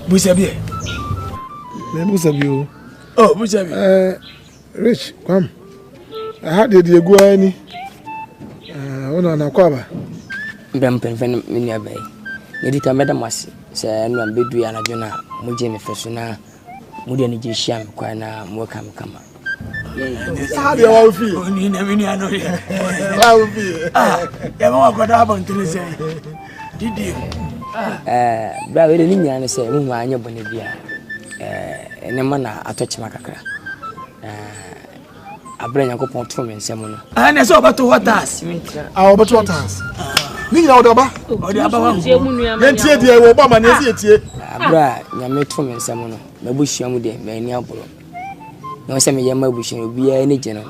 Busabi. Busabi. Oh, Busabi. Rich, come. I had the go any. Ona na kwaba. Mbempen minia bay. Yedika madam was say no bedu ya na jona muje me feso na mudi ani je hia me kwa na mo kam kama. How do you feel? Oni na minia no ye. How feel? Ya mo akoda abontiri say. Didi. Bra we ni nyane say mu anya bone bia. Ene mana atochima kakra. Abranya ko pon to me nsem no. Na so obato waters. Obato waters. Ni na odoba. Odoba wa. Yentie die wo ba ma na esi etie. Abra nyame to me nsem no. Mabushia mu de me ni aboro. Na se me ye mabushia obi ya ni je no.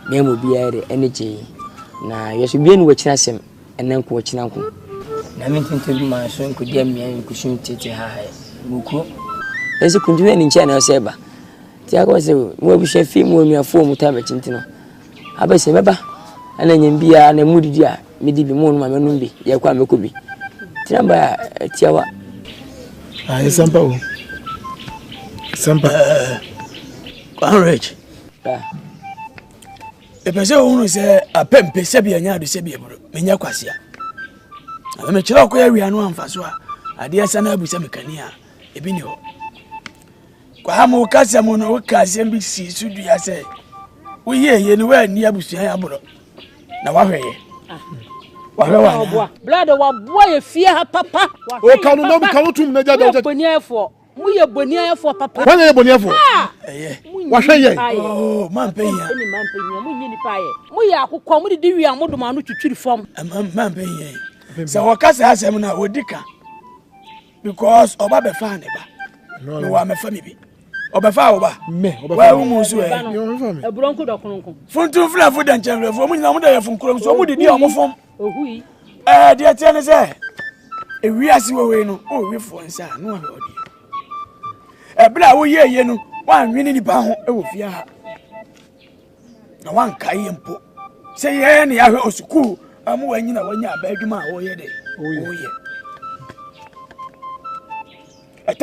Me mo bi ya de ene je. Na yeso bi enu wachina sem enen ko wachina nko. Na me tinto bi ma so nko dia me an kushum tete ha ha. Buku. Ese kunjuwe ni nche na oseba. Ti akose mo bi shefi mo nuafo mu ta bechintino abese beba ana nyambia na mudidi a medi bi mo no ma menum bi ye kwa meko bi tiramba tiawa Sampa o Sampa Rich e pese unu se apempe se bia nya do se bia bro menya kwase a me kira ko ya wi anu amfaso a ade asa na abusa mekania ebi ni ho kwa mu kasa mu no kasa mbi si sudu ya se wo ye ni wa ni abusuan ya boro na wa hweye wa wa blood wa boy ye fie ha papa o kanu no bi kanu tum na jada o boniafo mu ye boniafo papa wa ye boniafo wa hweye oh man pe ya ni man pe ya mu nyi ni pa ye mu ye akokọ mu di wi amodom anu twitwiri fam man pe ya se wo kasa asem na odika because oba be fa ne ba no wa me fa mi bi obefa oba me obefa wa mu so ebronko dokonko funtu fla fu dan chenre fu mu nyina mu da ye funkuro so mu didi o mu fom ohui dia tie ne se ewi ase we no o wi fo nsa no wa odi bla wo ye no wan nwini ni ba ho e wo fia ha na wan kai mpo se ye ne ya hwe osuku amu wa nyina wanya aba adwuma a wo ye de wo ye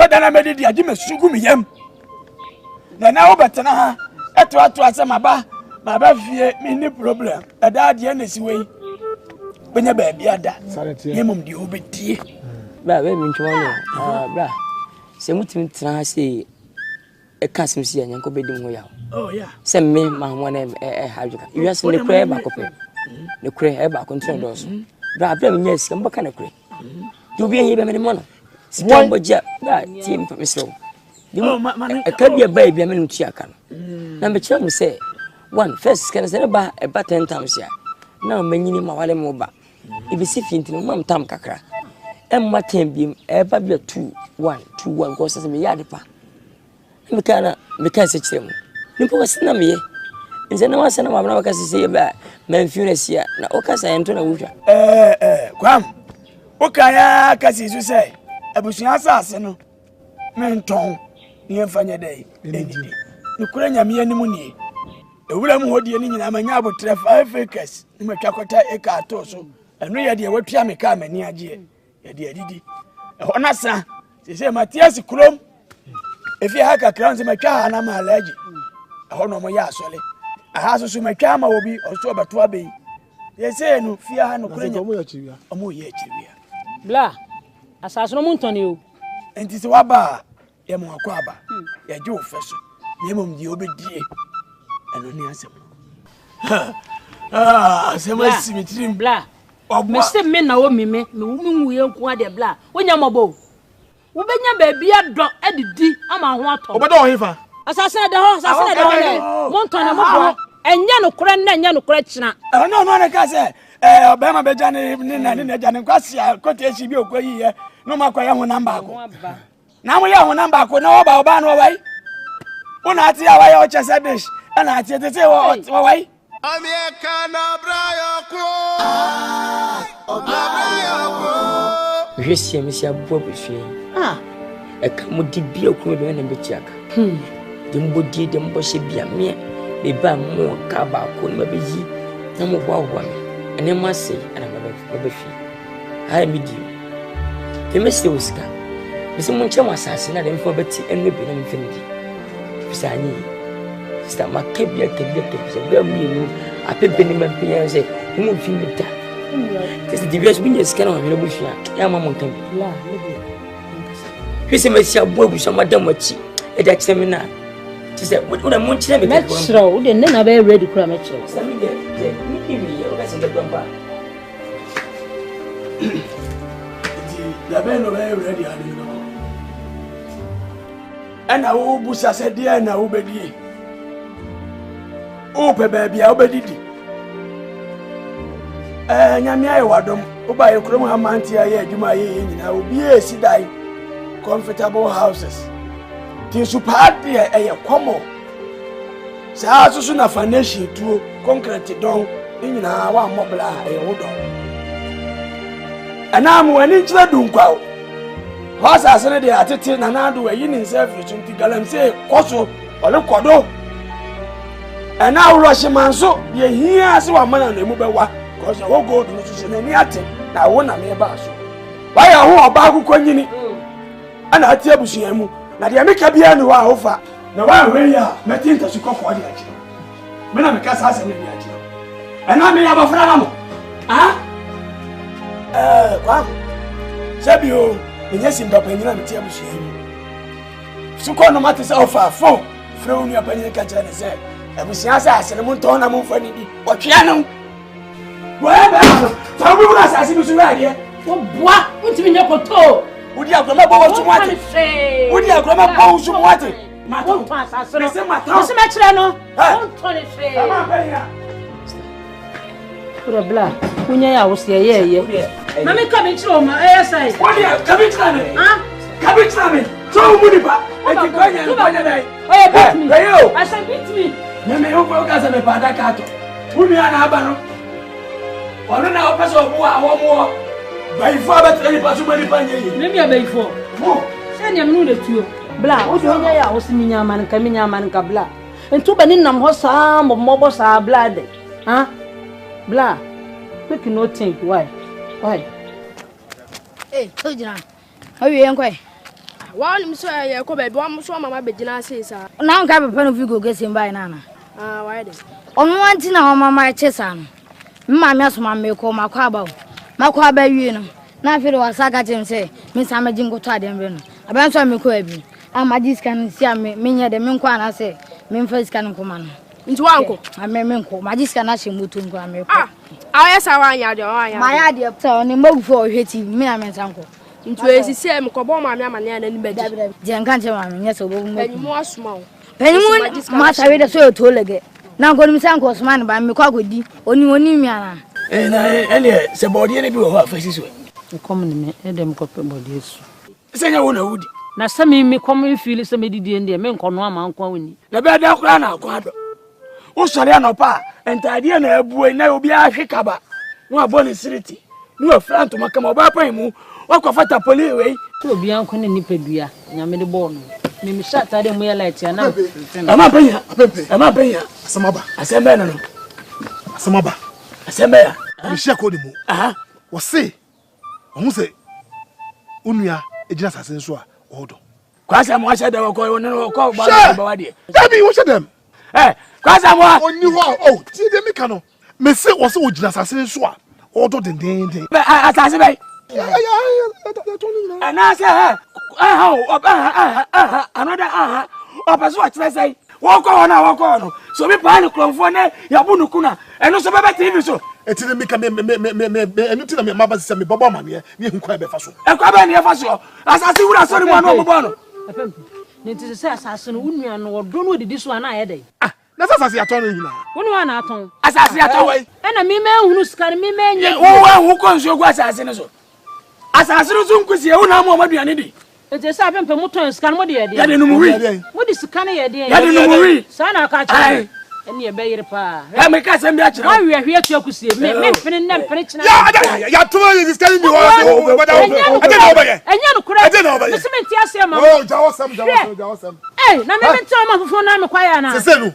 dana me de agi me sugu me yam na wo betena ha eto ase maba fie me ni problem ada de na siwe benya ba bia da yemom de obedie bra we mi ntwo no bra se mutim tena se e kasim si anyanko bedim ho ya oh yeah se me ma ho na hajuka wiase ne kure ba kope ne kure ba kontrol dos bra bra mi nyes ka mbaka ne kure do bi hin be me mo no sikam boja bra team for me slow ka bia ba bia me ntu aka no na me kire mu se one first can say ba e ba 10 times ya na manyini ma wale mo ba e be si finti no mam tam kakra emma tem e ba bia 2-1 go se me yade pa me kan se kire mu ni po wasina me ye nze na wasana ma na wakase se ba manfunesia na okasa ento na wutwa kwam okaya kasi su se abusuan asase no menton ni emfanya dai enidi ni kura nyame animu ni ewura mu hodie ni nyina manya abotre 5 acres ni matwakota eka ato so enu ye de watua me ka mani age ye de adidi ehona sa se Matias Krom efi haka kranze matwa na ma alaji ehona mo ya asole aha so matwa ma obi oso obato abai ye se no fia ha no kura nya omo ye chiriwia bla asase no montoni o enti se waba ye mo akwa aba ye je ofeso ye mom di obedie eno ni asem asem simitrim bla me se me na wo mime me wo mu ye nko ade bla wonya mobo wo benya ba bia do edidi ama ho ato obodo ho hifa asase na da ho montoni mo bo enya no kure na enya no kure kina no na ka se obema beja ni na ja ni kwasi kote esi bi okoyi ye no makwa ya ho namba ko na mo ya ho namba ko na oba no wai una ati ya wai o chese dish ana ati tete wo wai Amieka na brayo kro brayo kro hwesi amisi abo befie e ka mo di bia ko do na betiaka dembo die dembo she bia me be ba mo ka ba ko na be yi na mo kwa kwa me ene ma sei ana ba befie ha mi di e me se uska Misi munche masasi na dem fo beti enu bi na mfinidi. Bisani. Sister makebia se be mu apebe ni mapia se mu fimi ta. Tese dibias binye skana wa mele bushia. Ya mama nkan. La, lebi. Fisi mesi abo bushia madam wachi. E da semina. Tese wo munche me ka. Metro, wo de na be ready kura metro. Sami de mi ye o ka se de pampa. The band of ready, I don't know. And I will bush as a dear and I will be. Oh, baby, I'll be did. Yamia Wadom, who by a chroma mantia, you I will be a sidai, comfortable houses. Till super dear, a como. So I soon a financial to concrete down in our mobile, a wood. And I'm when it's not doing quite. What's I said, I did and I do a yin selfish to Galam say, Cosso, or look, and now Russian man so, ye hear as one man on the mobile walk, because I won't go to the Niati. Now, one I may about you. Why are who about who can you? And I tell you, now the America be any one offer. Now, why are you met into the cock for the action? When I'm a cast as an idiot. And I may have a friend. Ah? Kwam. Sabio, menyesi mpapanyina metia bushie. Suko no mate se ofa fo. Frɛ unu apanyina ka kyerɛ ne sɛ, abusia sɛ asene mu ntɔn na mu mfa ni bi. Ɔtwea no. Wo ebe no. Fa wo wura asase bi so wura de. Wo boa, untimi nye koto. Wodi agroma bɔ wo so wate. Wodi agroma bɔ wo so wate. Mato pa asase no. Se mato. Se me kyerɛ no. Ɔntɔ ne hwe. Ama panya. Problem. Kunya ya wo se ye. Mami kabichiro ma sai. What dia kabichira me? Ah? Kabichira me. So muni ba. E ti kwanya dai. Oh, beat me. Hey, I said beat me. Na me ho ko ka se me pa da ka to. Unu ya na aba no. Ono na o pese obu a wo mo. Bai fo ba tani pa so mani pa nye yi. Me mi abai fo. Mo. Se nya mnu de tuo. Bla, o do nya ya o si minya man ka bla. Entu ba ni nam ho saa mo saa bla de. Ha? Bla. Make no think why? Why? Eh, Tojina. How you enquire? One Miss Yacob, one so Mamma Begina says, now have a pen of you go get him by Nana. Ah, why then? On one thing, our mamma Chesan. Mamma's mamma call my quabo. My quabo, you know. Now, if it was Sagatin say, Miss Amajin go tired and run. A bunch of me quabi. And my disc can see me, meaning the Minquana say, Memphis can command. Into uncle, I may minko, my disc can ask him to go. Ah, yes, I want my idea, so only move for hitting me, I'm uncle. Into a CCM, Coboma, Mamma, and bed. Jankan, yes, or more small. Penny, Master, read a soul to legate. Now, go to Miss Uncle's man by Mikogudi, only one Nimiana. And I say, body any people who faces way. Common, Adam Copper bodies. Say, I won't know. Now, some me common feel some medium in the men con one man calling. The bed out now, quadro. O sorry no pa entade na abu na obi ahwekaba no abone siriti no afran to makama oba pan mu wakofata poli we obi anko ne nipadua nyame de ball no me sha tade mu ya light ya na ama panya asembe no asembe ya me share code mu aha wo se ohu se onua ejina sase nso a odo kwasa mo asha da ko no ko ba wade dabi wo she dem kwasa mo oni ho ti de mi kano me se wo se ojina sase nso a odo den asase bai ana se another opeso a kire sai woko no so me pa ni kromfo na ya bu nuku na eno so bebe tv so eti de mi ka me enu ti na me maba se me bobo ma ne ni hu kwa be fa so e kwa be ne fa so asase wura so ni mo no bobo no ne ti se asase no unua no odo no didi so ana ayede na asase ya ton nyina wonu ana aton asase ya ton we na mi me hunu skare mi me nye wo hu ko nso go asase ne so asase no so nkusi e wona mo maduane di ete sa pempe muton skare mo de yede yede no muri mo di skane yede yede no muri sa na ka cha eni e be yire pa e me ka sem bi a kire wa wi ahwe atu akusie me fene na mpene kina ya to you skare mi wo ade na obaye enya no kura ade na obaye me sementi ase ma oh jawo sam na me menti ma fofo na me kwaya na se nu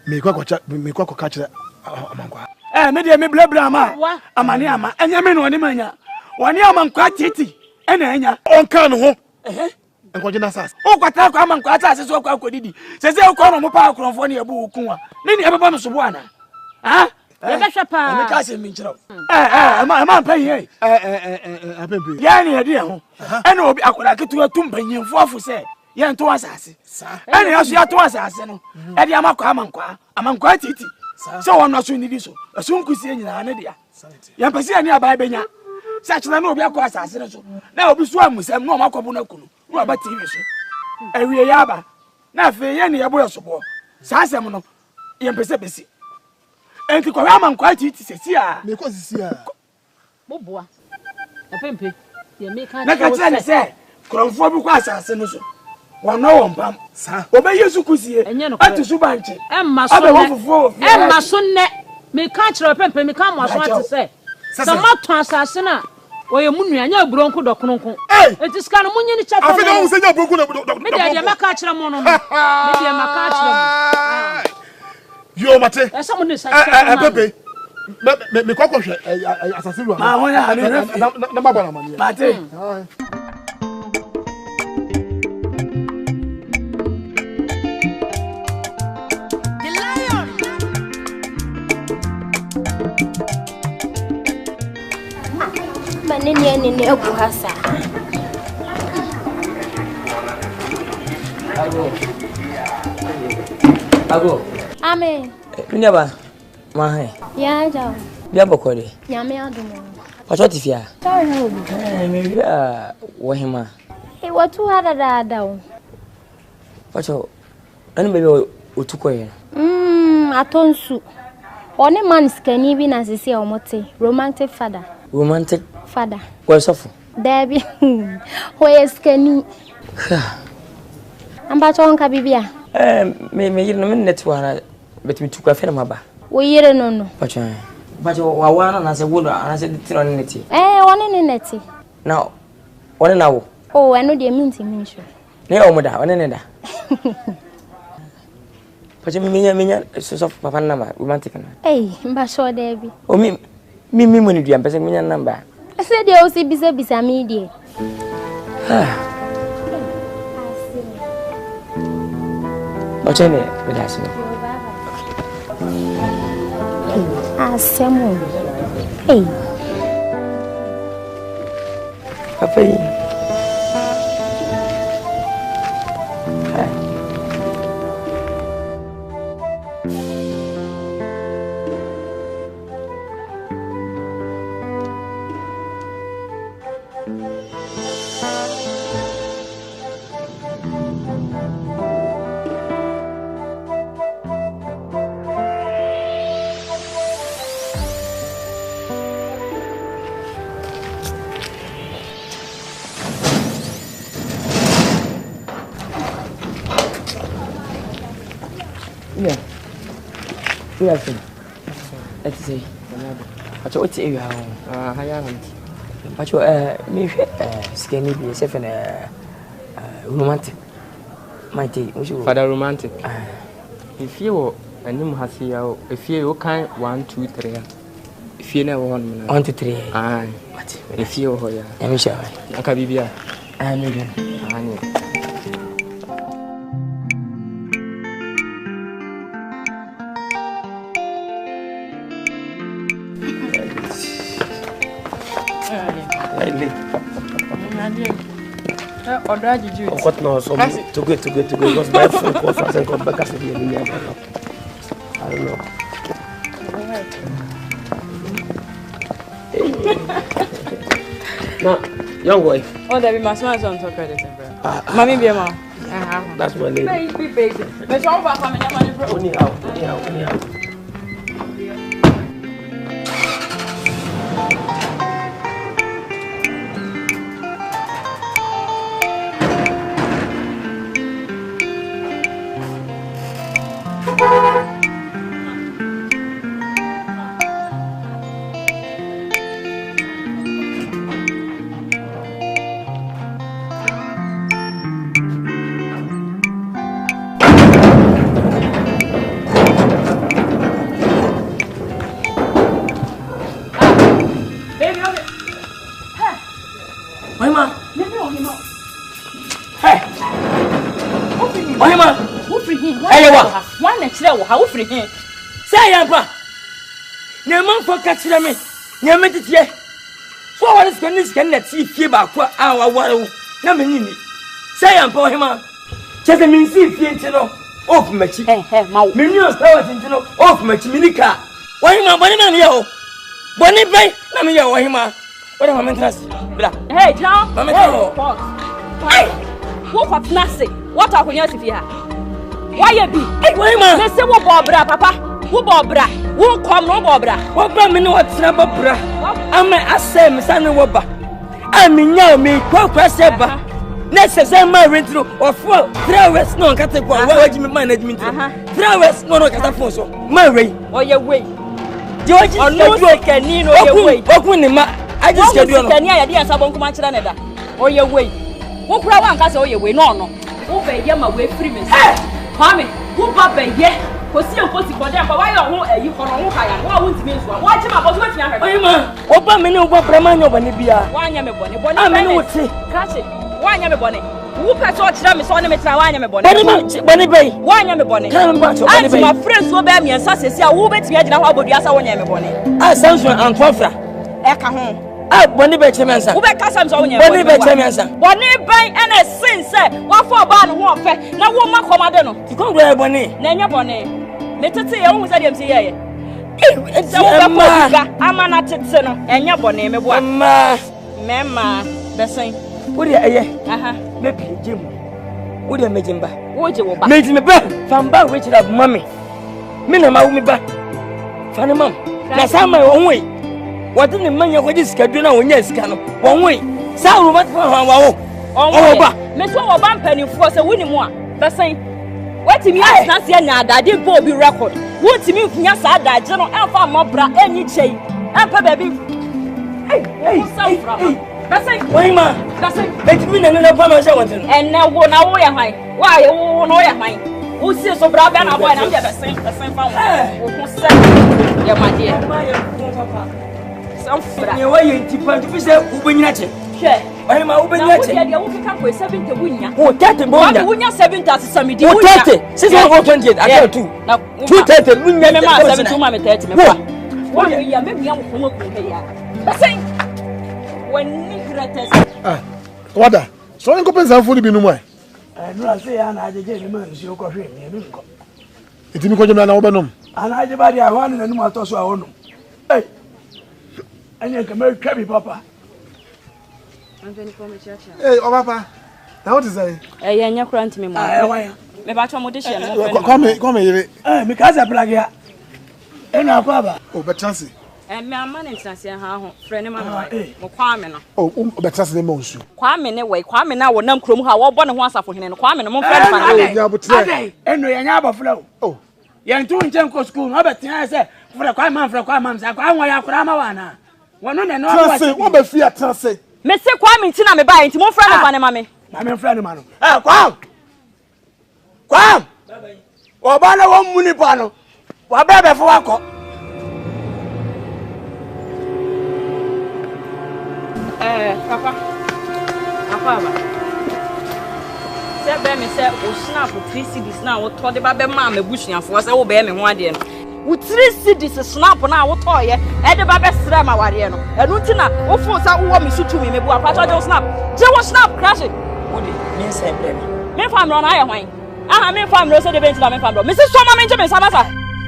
me kwa ka kire amankwa me de me blabla ma amane ama enya me no ni manya woni amankwa titi ena enya onka no ho enko na sas o kwata kwa man kwata asase so kwa kodidi sese o kwa no mo pa akrofo ne ebu okunwa ne ne ebeba me so bo ana ha ye be hwe pa me ka se mi nkyerɛ ma pa yi apempe ya ne yede ho ɛna obi akola ketu tum banyimfo afo sɛ ye nto asase ɛna ya so ya to asase no ɛde amakwa amankwa titi sɛ wɔn so ni di so ɛso nkusie nyina ne dia ya pɛsi ani abai benya sɛ kyena na obi akɔ asase no so na obi so amusam na ɔmakɔbo na kunu na ɔba tv so awie ya aba na afei ye ne yɛbo yɛsobo saa asɛm no ye mpɛsɛ besi enti kɔhwɛ amankwa titi sesi a me ko sisi a boboa apempe ye me ka na ka kyerɛ ne sɛ krɔmfo bi kɔ asase no so wɔno wɔn pam sa obe yesu kusie atu so banche emma so ne me ka kyerɛ apempe me ka mo aso ate sɛ samato asase na oye munua nya buronko dokronko enti ska no munye ni chapa afi na wo se nya buronko na me de maka kyerɛ mo no me de maka kyerɛ mo yo mate esa mo ne sa pepe me kwakɔhwɛ asase ruwa ma ho ya na ma bana mani mate Nini eku hasa. Ago. Amen. Dunia ba. Mahe. Ya jaw. Bia bokode. Nyame adumo. Pacho tifia. Sorry no bi. Me bia wo hema. E watu hada da o. Pacho. Ani bebe otukoye. Atonsu. One man skani bi na sisi a omote. Romantic father. Romantic father. Kwa sofu. Debi. Hoye skani. Amba chonka bibia. Me yiri no me netwara betimi tukwa fe na maba. Wo yire no no. Pacho wa wana na se wodo ana se tiro ne neti. One ne neti. Na one na wo. Oh, eno de minti minsho. Ne o muda one ne da. Pacho menya so papa na ma romantic na. Mba so debi. O mi money dua pese menya number. Ese de o si bisa mi die. Pacho ne bedasi. Asemo. Papa yi. Yeah, let's see. Pacho oti ewi ha. Haya nanti. Pacho me hwe skani bi se fe na romantic. Mighty, Father romantic. If you anim hasi ya if you kan 1 2 3. If you na 1 2 3. Ah, if you ho ya. Emi sha. Aka bibia. Me gan. Ani. Of course, no, so to go because my friend conference and come back as a year. I don't know. Now, young boy. Oh, there be my son on top credit. Mommy, be a mom. That's my lady. Be patient. Let's all back on your money, bro. Anyhow. chire wo ha wo firi he say yampa na man fo ka chire me na me titie so what is can na ti fie ba ko a wa ware na me nyini say yampa o hema chese min si fie ntino off machi ma wo me new power ntino off machi minika wa hema boni na me ye o boni bai na me ye o hema what am I interest bla hey John mama hey wo kwa tnase what akonya si fie ha why you be why ma me say wo bobra papa wo bobra wo kom no bobra wo ba me no otra bobra ama asem sane wo ba aminya me kwakwa se ba na se ma rentro ofo 3 hours no kata kwa wa ji me management 3 hours no kata phone so ma rei oye wei di oji onu kani no oye wei okun ni ma aji schedule no kani aya di ansa bon kuma kira ne da oye wei wo kura wa nka se oye wei no no wo be ye ma we free me Mami, who papa ye? Kosi en kosi bode apa wa yo ho eyi kono ho kaya. Wa won timi nso. Wa chima boso we tia hwe. Oyi ma, oba me ne oba brama nya oba ne bia. Wa anya me bone. Bone be ne wote. Kache. Wa anya me bone. Wu pe so kira me so ne me tira wa anya me bone. Bone be. Wa anya me bone. Kan me ba so bone be. Ma friends wo be me ensa sesi a wo betimi agina ho abodu asa wo nya me bone. Ah Samson antofra. E ka ho. Ah bone be chemensa. Wo be ka Samson wo nya bone be chemensa. Bone ben ene sin se wa fo ba no ho ofe na wo ma komade no. Ti kon gbe bone. Na nya bone. Me tete ye wo se dem se ye. Se wo be ko ama na tete no enya bone me boa. Mema besen. Wo de eye. Aha. Me pije mu. Wo de mejimba. Wo je wo ba. Me me ba. Famba Richard of mommy. Me na ma wo me ba. Fane mam. Na sama wo nwe. What in the manya ko disika do na wonya sika no. Wo nwe. Sa ro ba fa wa wo. O ba. Me so wo ba mpanifo se woni mu a. Besen. Wati mi asanse ya na adade bo bi record. Woti mi funya sa adage no enfa mobra enyi chei. Empa baby. Hey. Besen. Why ma? Besen. Eti mi na na pa ma sha wonten. Enne wo na wo ya hwan. Wa ye wo no ya hwan. Wo si so bra ba na boy na me besen fa wo. Wo ko se. Ya ma die. Ye wa ye ntipa tu fi se ubanyina che. Hwe. Why ma ubanyina che. Na wo dia wo fika ko 70 bunya. Wo 30 bunya. Wo nya 70 asamidi bunya. Wo 30. 628 I tell 2. Na 230 bunya me ma 70 ma me 30 me kwa. Wo ya me bia wo ko ko ya. Besen. Wani gratis. Wada. So nko pensa mfo ni binu mo no ase ya na ajeje ni ma nsi ko hwe mi ebi nko. Etimi ko jemna na wo benom. Ana aje ba dia ho na num atoso a wonu. Eh. Anya kama twa bi papa. Anthony come chacha. Eh o papa. Na what is that? Eh nya kura ntimi mo. Ah wan. Me ba twa mo de hye no. Come here. Me kaza plug ya. Ena akwa ba. Oh betrance. Me ama ne ntanse ha ho frɛ ne ma me mo kwame no. Oh betrance ne mo nsu. Kwame ne wei kwame na wo nam krom ha wo bɔ ne ho asafo hene no kwame no mo frɛ ne fa ne. Ya butre. Adai eno ya nya abafra o. Oh. Ya ntu nchen ko school no betia se frɛ kwa man sa kwa nwa ya kora ma wana. Wono ne no wa. Trance wo be fi atrance. Me se kwame nti na me ba nti mo frɛ ne fa ne ma me. Ma me frɛ ne ma no. Kwam. Bye bye. Oba na wo muni pa no. Wa bebe fo akọ. Papa. Ba. Se be me se o snap 3 CDs na wo to de ba be ma busuafo se wo be me ho ade no. Wo 3 CDs snap na wo to ye e de ba be sra ma ware no. Enu nti na wo fo sa wo mi sutu mi bu akwa to snap. Je wo snap crash. Wo de me se be me fam ro na aye hwan. Aha me fam ro se de be nti na me fam ro. Me se so ma me nje me sa basa.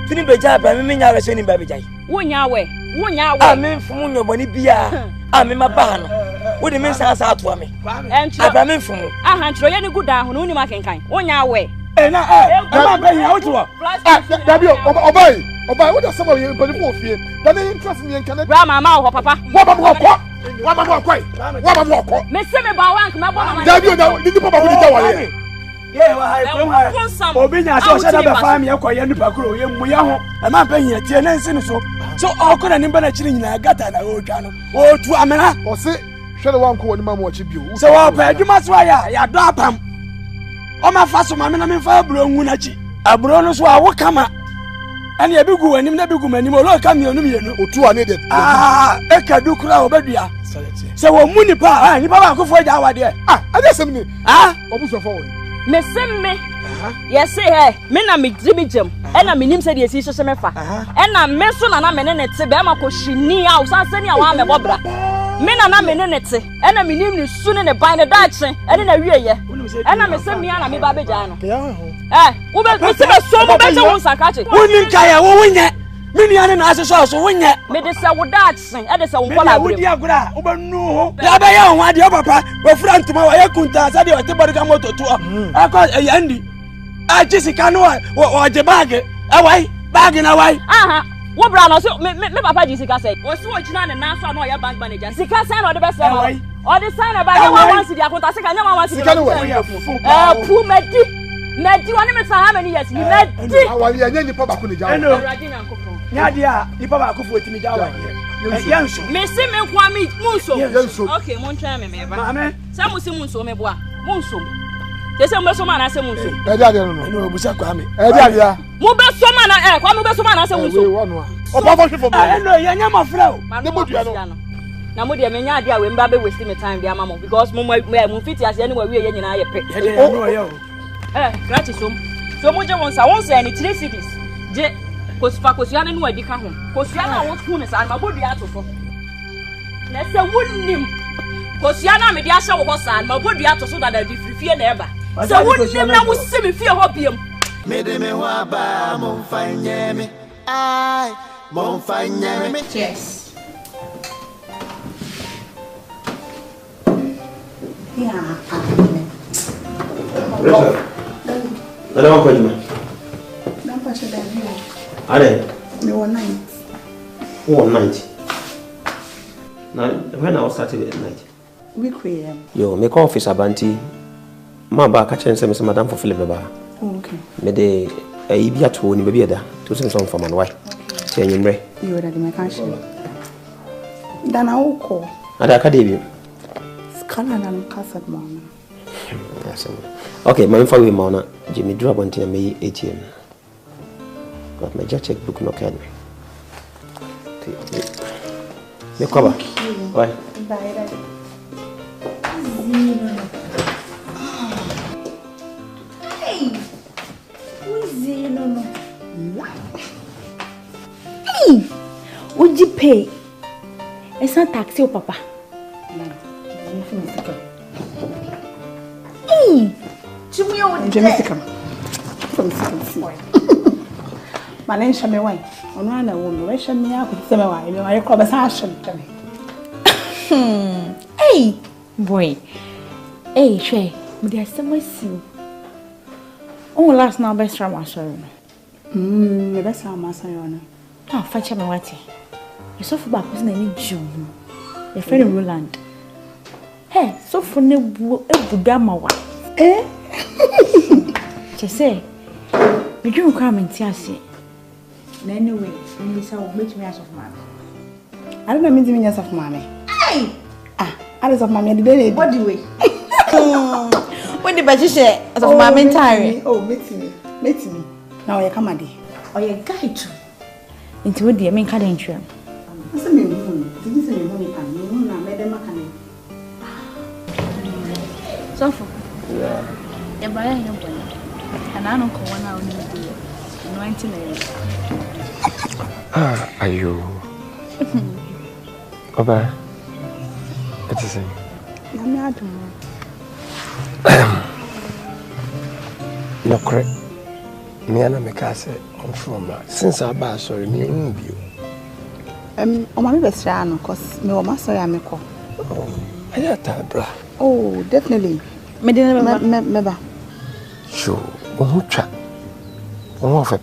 Fini beja ba me nya re se ni ba beja. Wo nya we. Ah me fumu nyoboni bia. Ah me maba no. Wo de me san sa ato ame. Abra me fumu. Aha ntro ye ne gudan ho no ni ma kenkan. Wo nya we. Na ma ba hia wo to. Dabi obai wo da sama ye bani mo fie. Da ne interest me nkan. Bra mama ho papa. Wa ba mo ko. Me se me ba wank me bo mama. Dabi o da ni papa ko di jawale. Ye wa hai krom ha. Obi nya so se da be fa me ekoye nipa kro ye mu ya ho. E ma ba hia tie na nsi no so. So okora ni ba na chiri nyina gata na o twa no. O tu amena. O se hwere wanko woni ma mo chi bio. Se wa pa adwuma so ya do apam. O ma fa so ma me na me fa aburo nwu na chi. Aburo no so a wo kama. Ani e bigu anim na bigu manim o lo ka me onum ye no. Otu ane de. E ka du kura obadua. Se wo mu nipa nipa ba ko fo ja awade. Ade sem ni. Ah, obu so fo wo. Me sim me. Yes say me na me dream jam. E na me nim say the esi hye me fa. E na me so na me ne te be ma ko hwini a usan sani a wa me bobra. Me na me ne te. E na me nim ni su ne ban ne daache. E na wieye. E na me se me na me ba beja no. Wo be me se be so mo be se won sakache. Woni nkaya wo wonye. Me nuane na aseso so wonye. Me de se wo daache. E de se wo kola bre. Wo di agura wo be nu ho. Ya be ya ho ade papa. Wo fra ntuma wo ye kunta sa de o te body moto to. Akọ yandi. A Jessica no o je bag. Awai bag na wai. Aha. Wo bra no so me papa Jessica say. Wo si wo gina ne na so na o ya bank manager. Sika say na o de be say ma. O de sign na ba ya 1 cedi akonta sika nya 1 cedi. Sika no wo. Pu Medi wani me how many years ni Medi. Awali anya nipa ba ko ne jawo. Nya dia nipa ba ko fu otimi jawo. Yanso. Me si me kwa me munso. Okay, mon twa me ba. Amen. Sa mo si munso me boa. Munso. Tese mo be so ma na se munso. E dia dia no. No obusa kwa me. E dia dia. Mo be so ma na kwa mo be so ma na se munso. We wonu a. O pa fo hwefo me. No, ya nya mafra o. Ne bodua no. Na mo de me nya ade a we mba be waste me time bia mama because mo fit ase ani wa wie ye nyina ye pe. Ye no ye o. Gratis so mo je won say any 3 cities. Je kosua ne no adi ka ho. Kosua na wo fu ne sa ma bodua atofo. Na se wunnim. Kosua na me de ahye wo hosan ma bodua atoso da di frifie na eba. Se wunnim na wo se me fie ho biem. Me de me ho aba mo fanye me. Ai, mo fanye me. Yes. Yeah. I don't want to. Don't touch it there. Are they? Me one night. One night. Now, when I was started at night. We create. Yo, make office abanti. Ma ba ka chen se me madam for Philip ba. Okay. Me de e bia to ni be da. To sem some for man why. Say nyimre. You ready me can share. Dan I will call. Ada ka dey bi. Scanner and cassette mom. Yes. Okay, my info we mona Jimmy drop until me ATM. Got my check book no can. Me cover. Why? Bye. Hey. Who is it? No. Hey. Would you pay? It's not taxi, papa. Hey. Jamaica. From Sicily. My name is Shameway. On one woman, where Shamia could say, I call a session. Hey, boy. Hey, Shay, there's some way soon. Oh, last now, best from my son. The best from my son. Oh, fetch me what? You saw for back was named June. Your friend Roland. Hey, so for no Budama. Eh? Just say, we don't come and see us. Anyway, this will make me as of money. I don't mean to be as of money. Hey! As of mammy, the what do we? What the budget share as of my entire? Oh, meet me. Now you come at it. Or your guide to into the main card insurance. What's the meaning? Did you say you want to made them a cannon? So for the buyer, and I don't call 1 hour in the year. 19 are you? Oba, it's the same. I'm not. No, correct. Me and my cousin on from since I bought sorry, me won't be. Oh, my best friend, because me or my sorry, I'm a call. Oh, I got that, bra. Oh, definitely. Me didn't remember. Sure, one chat. One of a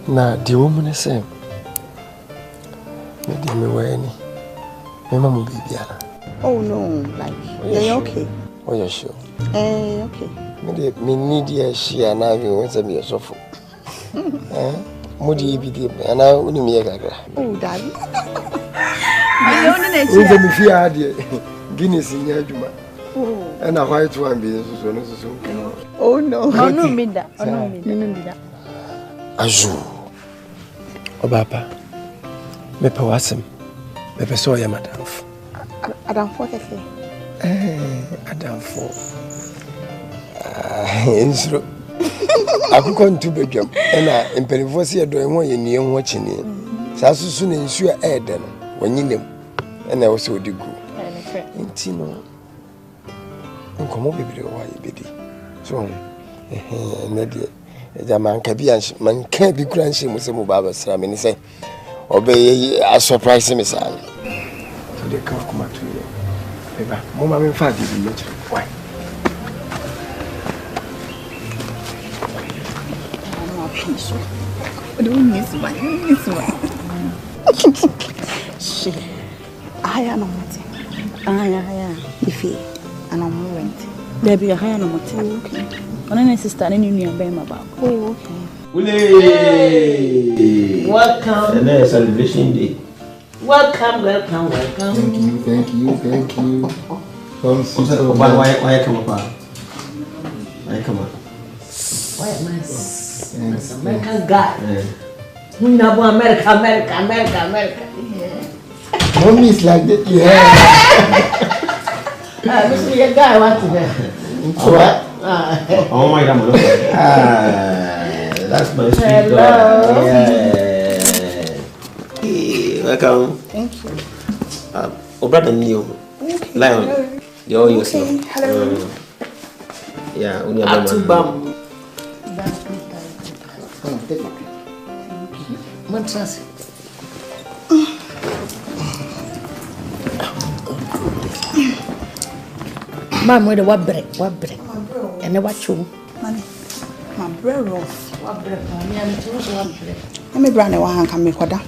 now, the woman is same. Me dear me wearing. Me mama be biara. Oh no, like you're okay. Oh yeah, sure. Okay. Me need your share now. You want to be a sofa. Mudi be deep, and I only me a gaga. Oh, daddy. You me fear, dear. Guinness in your juma. Oh, and a white one be so. Oh no, no, me that. Oh no, me that. Aju. Obapa. Me pa wasem. Me pe so ya madamfo. Adamfo keke. Adamfo. Insro. Akukɔ ntu bedwam na mpanimfoɔ se yɛdɔ ho yɛ nie ho kyene saa susu ne nsu a ɛɛdɛ no wɔnyinem na ɛwɔ sɛ ɔdi gu nti no nkɔmmɔ bebree wɔ yɛ bɛdi so ɛnɛ deɛ ɛgya manka bi kura nhyɛ mu sɛ mo baa bɛsra me ne sɛ ɔbɛyɛ surprise me saa no so deɛ ka kɔma to yɛ bɛba mo ma memfa ade bi mɛkyerɛ why So, I don't miss my. She, I am not. If and I'm rent. There be a higher no motel. On any sister, any new name about. Oh, okay. Welcome. And there's celebration day. Welcome. Thank you. Come see. Why come up? Why come up? Why nice? American guy. We know America. Yeah. Mommy is like that. Yeah. This is a guy want to be. What? Oh my God. That's my sweet dog. Yeah. Welcome. Thank you. Oh, brother Neo. Lion. You're yourself. Hello. Yeah. Atubam. Mom, where the what break? And what you? Money. My bread rolls. What break? What break? Let me brand one can make order.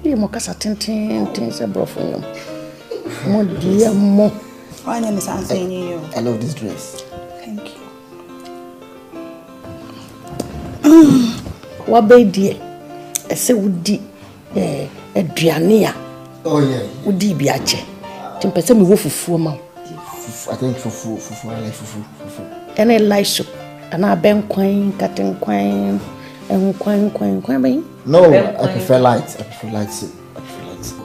You must have things a bro for you. More dear, more. Why name is answering you? I love this dress. Thank you. What baby? I say would di a Driania. Oh, yeah. Would di biache. Tempesa me wolf for mouth. I think for And I like soup. And I been quine, cutting quine, and quine. No, I prefer light. Soup.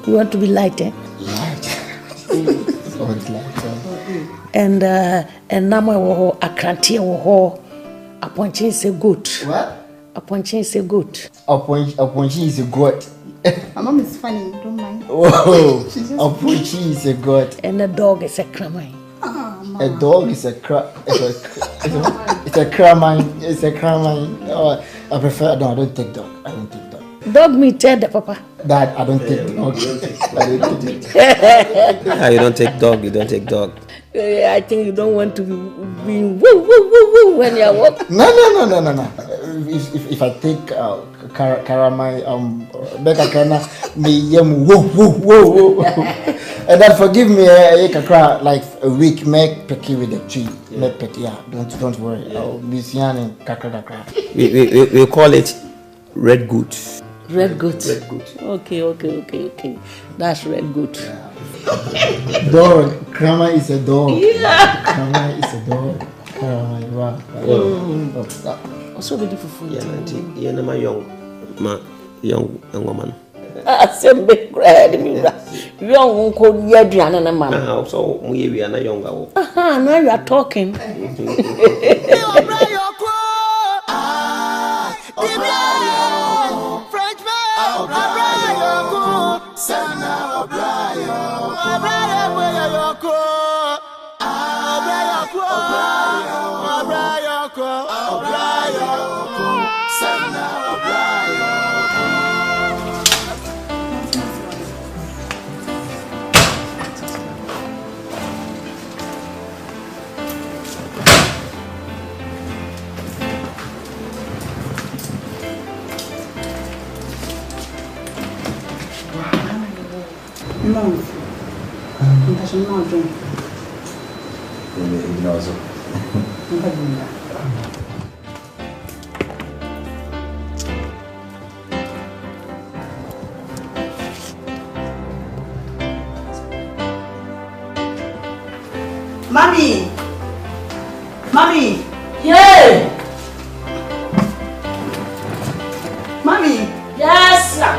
You want to be light, eh? Light. And now my Akrantia or Aponchi is a good. What? Aponchi is a good. Aponchi is a god. My mom is funny, don't mind. Whoa, Aponchi is a god. And a dog is a cramine. A dog is a it's a cramine. Oh, I prefer. No, I don't take dog. Dog meat, Papa. Dad, I don't take dog. You don't take dog. I think you don't want to be woo when you're walking. No. If I take caramel, Becca Kana, me yum woo. And then forgive me, I cry like a week, make pecky with the tree. Make pecky, yeah. Don't worry. I'll be seeing kakra. We call it red goat. Red goat. Okay. That's red goat. Dog. Krama is a dog. Yeah. Krama is a dog. Wow. Also beautiful food. Yeah, I'm a young woman. Same big grad, young uncle, Yadrian and a man. So we are not younger. Now you are talking. No. That's not doing. Mommy. Yeah. Mommy. Yes, sir.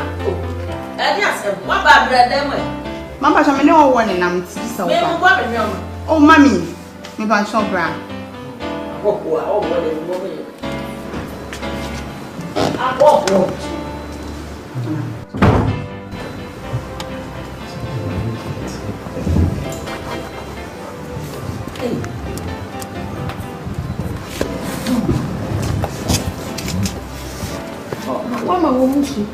Yes, what about them? Mama, I'm no one and I'm so. Oh, mommy, maybe I'm so brown. Mama, vamos ir.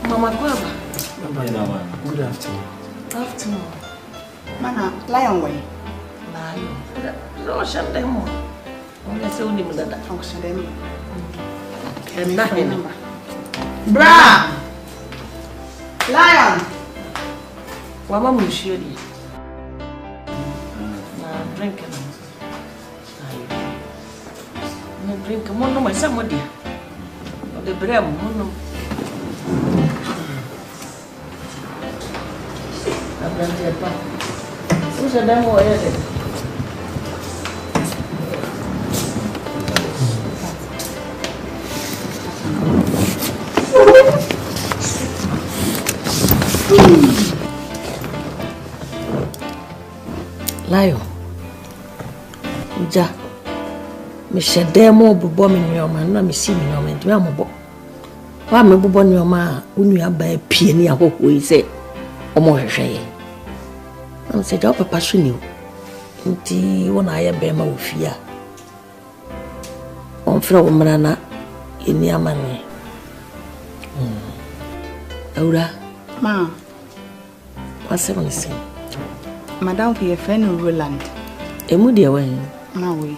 Mama Kwaba. Good afternoon. Afternoon. Mana, lion way. Lion. No, shut them on. Only say only that. Oh, shut them. And nothing. Bra! Lion! Wama mushiri. Na drink na. Na drink mo no ma sa mo dia. O de brem mo no. Abrante pa. Usa damo ele. Lion. Ja. Me shede mo bobo me nyoma na me si me nyoma ntwe amobo. Wa me bobo nyoma unu aba pie ni ahoho yi se omo hwehwe. Am se ja papa so ni. Nti wona aye be ma ofia. On fra wo mra na eni amane. Aura. Ma. What's on the scene? Madam for your friend Roland. Emu dia wen. Na we.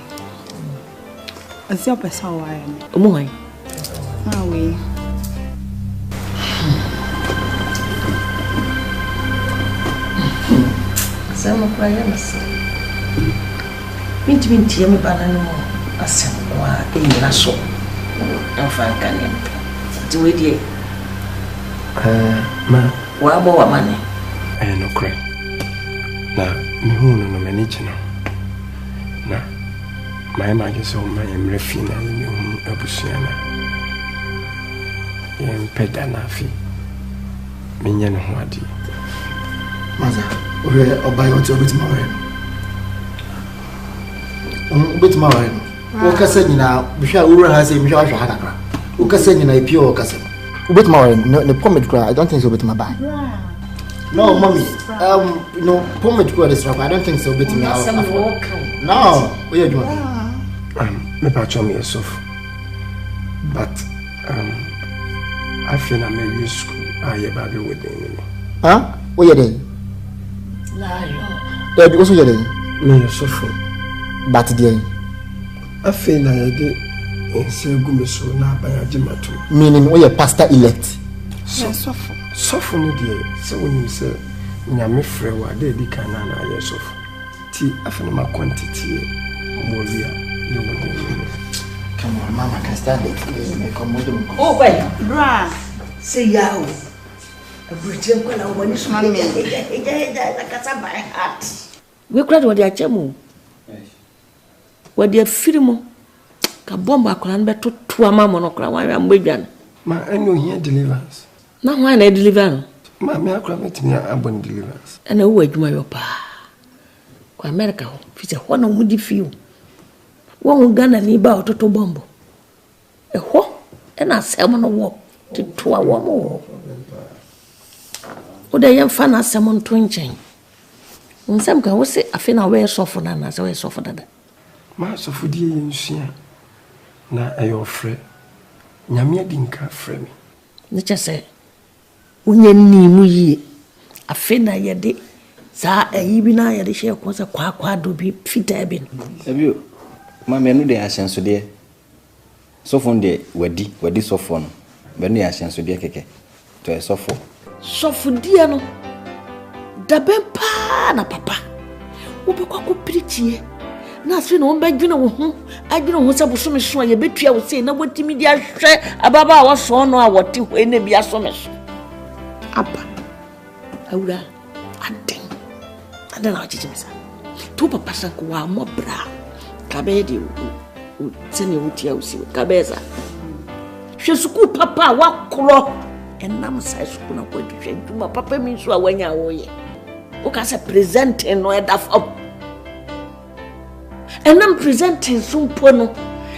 Asi o pesa wa ya. Omo wen. Na we. Sama kwa ya masa. Binti ya mbana no asem wa enira so. Amfa nkane. Tiwe die. Ma. Wa bo wa mane. No cry. Na mihunu no manage no. Na my imagine so my refina ni abusuana. Yem peda na fi. Menye no ho ade. Maza, we obai on to bit maware. Bit maware. Wo kasa nyina, bihwa ura ha se mihwa hwa hakakra. Wo kasa nyina epie wo kasa. Bit maware no pomade cry. I don't think so bit mabai. No, mommy. No, pomade cry this I don't think so bit me out. No, where you doing? Me patch me yourself. But I feel I'm in school. I have baby with me. Huh? Where you there? There be also you there. Me yourself. But there. I feel I did. Say go me so na by Ajimatu. Meaning we are pastor elect. So suffer no dear. So when you say nyame frɛ wa de di kana na ayɛ sɔfo. Ti afena ma quantity mo via. Come on, mama can stand it. Oh, wait. Bra. Say yao. A Britain kwa na wani sumami. Eja kasa by heart. We crowd what they achemu. What they film ka bomba kwa nbe to amamo no kra wan ambedwan. Ma eno here deliverance. Na why na deliver? Ma me akra metimi abon deliverance. Ana wo adwuma yo pa. Kwa America ho, fi ho na mu di fiu. Wo Ghana ni ba ototo bombo. Ho, na asem no wo titoa wo mo. O de yem fa na asem nto nchen. Nsem ka wo se afi na we sofo na na se we sofo dada. Ma sofo die yensua. Na ayo frɛ. Nyame adi nka frɛ me. Ne chese unye ni mu yie. Afi na ye de za ayi bi na ye de hye ko se kwa do bi fita bi. Ebio. Ma me no de ahyenso de. Sofo de wadi sofo no. Me no de ahyenso de keke. To e sofo. Sofo dia no. Da ben pa na papa. Wo be kwa ko pritie. Na afi no be dwene wo ho. Adwene ho se boso me so ye betua wo se na watimi dia hwe ababa wo so no a wote ho ene bia so me so. Apa. Awura aden. Aden na chichi misa. Tu papa sanko wa mo bra. Kabedi o tene wutia usi kabeza. Hwe suku papa wa kro. Enam sai suku na kwa hwe duma papa mi so a wanya wo ye. Oka say presenting no eda fam. Enam presenting so mpo no.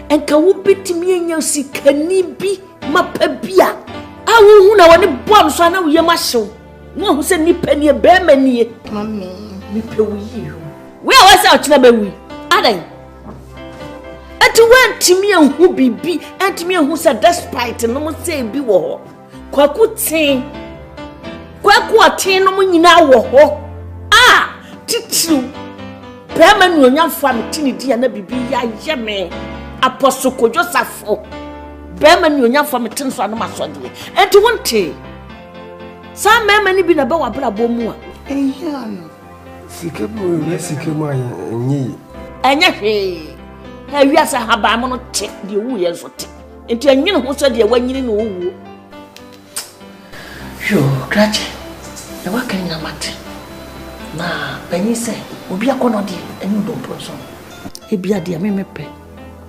Enka wo betimi enya sikani bi mapa bia. Awu hu na woni bom so na wo yem ahyew. No hu say nipa ne be manie. Mami, nipa wo yi. We a wasa ochina ba wi. Adan. Ati wantimi anhu bibi, antimi anhu say despite no mo say bi wo ho. Kwaku tin. Kwaku atin no mo nyina wo ho. Ah, titiru. Bema nu onyamfo ametini dia na bibi ya yeme. Apostle Joseph. Bema nu onyamfo ametin so anu masode. Enti wonte. Sa mema ni bi na ba wabra bomu a. Ehia no. Sikemu anyi. Anya hwe. Ha wiasa haba mo no te de wu ye so te. Enti anwene ho so de wanyini no wo. Yo, grache. Na wakanya mate. Na penyi se obi akono de enu do proso. Ebia de me mepe.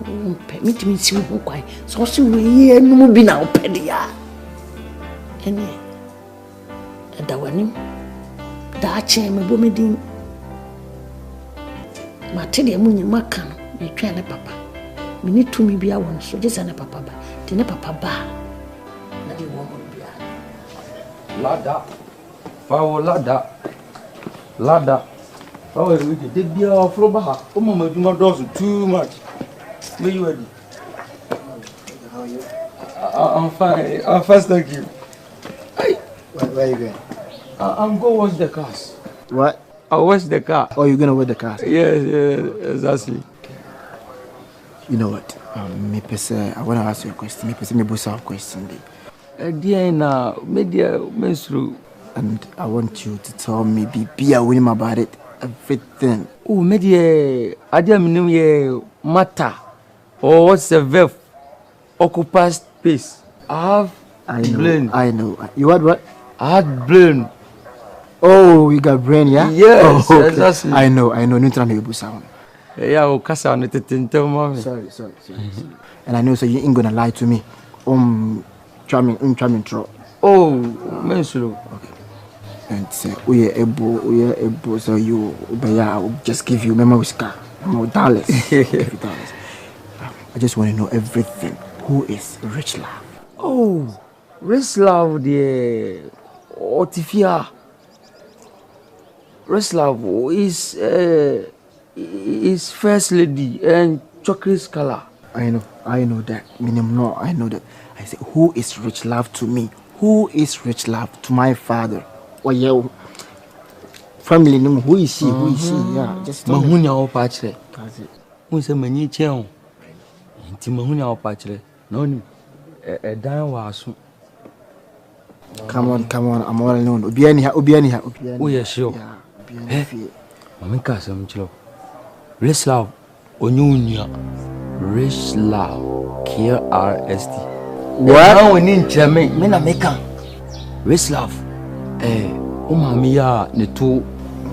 Mpe mitimi si wo kwai. So so we enu bi na opede ya. Eni. Da wanim. Da che me bo medin. Mate de munyi maka no. Me twa ne papa. Me ni tumi bia won so je ne papa ba. De ne papa ba. Na de wo mo bia. Lada. Fawo lada. Lada. How are we? They be our floor. Oh, mama, do not do too much. Where you ready? How are you? I'm fine. I'm fast, thank you. Hey. Where are you going? I'm going to wash the cars. What? I'll wash the car. Oh, you're going to wash the cars? Yes, exactly. You know what? Me I want to ask you a question. Me boss a question. Dear, now, media, menstru. And I want you to tell me, be aware about it, everything. Oh, media, I didn't know matter. Or what's the verb? Occupy space. I know. I know. You had what? I had brain. Oh, you got brain, yeah? Yes, oh, okay. Exactly. I know. You trying to be sound. Yeah, I'll cast on it. Sorry. And I know, so you ain't gonna lie to me. Charming throw. Oh, menstru. Okay. And say, we are able, so you, I will just give you memory scar, more dollars. I just want to know everything. Who is Rich Love? Oh, Rich Love, the Otifia. Rich Love is first lady and chocolate color. I know that. I know that. I say, who is Rich Love to me? Who is Rich Love to my father? Or your family name? Who is she? Yeah, just tell me. Mahunya opachre. Who is a many channel? Mahunya opachre. No, a dan was. Come on. I'm all alone. Obiani. Oh, yeah, sure. Mamika, some chilo. Rich Love, Onyunya. Rich Love, KRST. What? Now we need German. Me na meka. Rich Love. Mia ne to.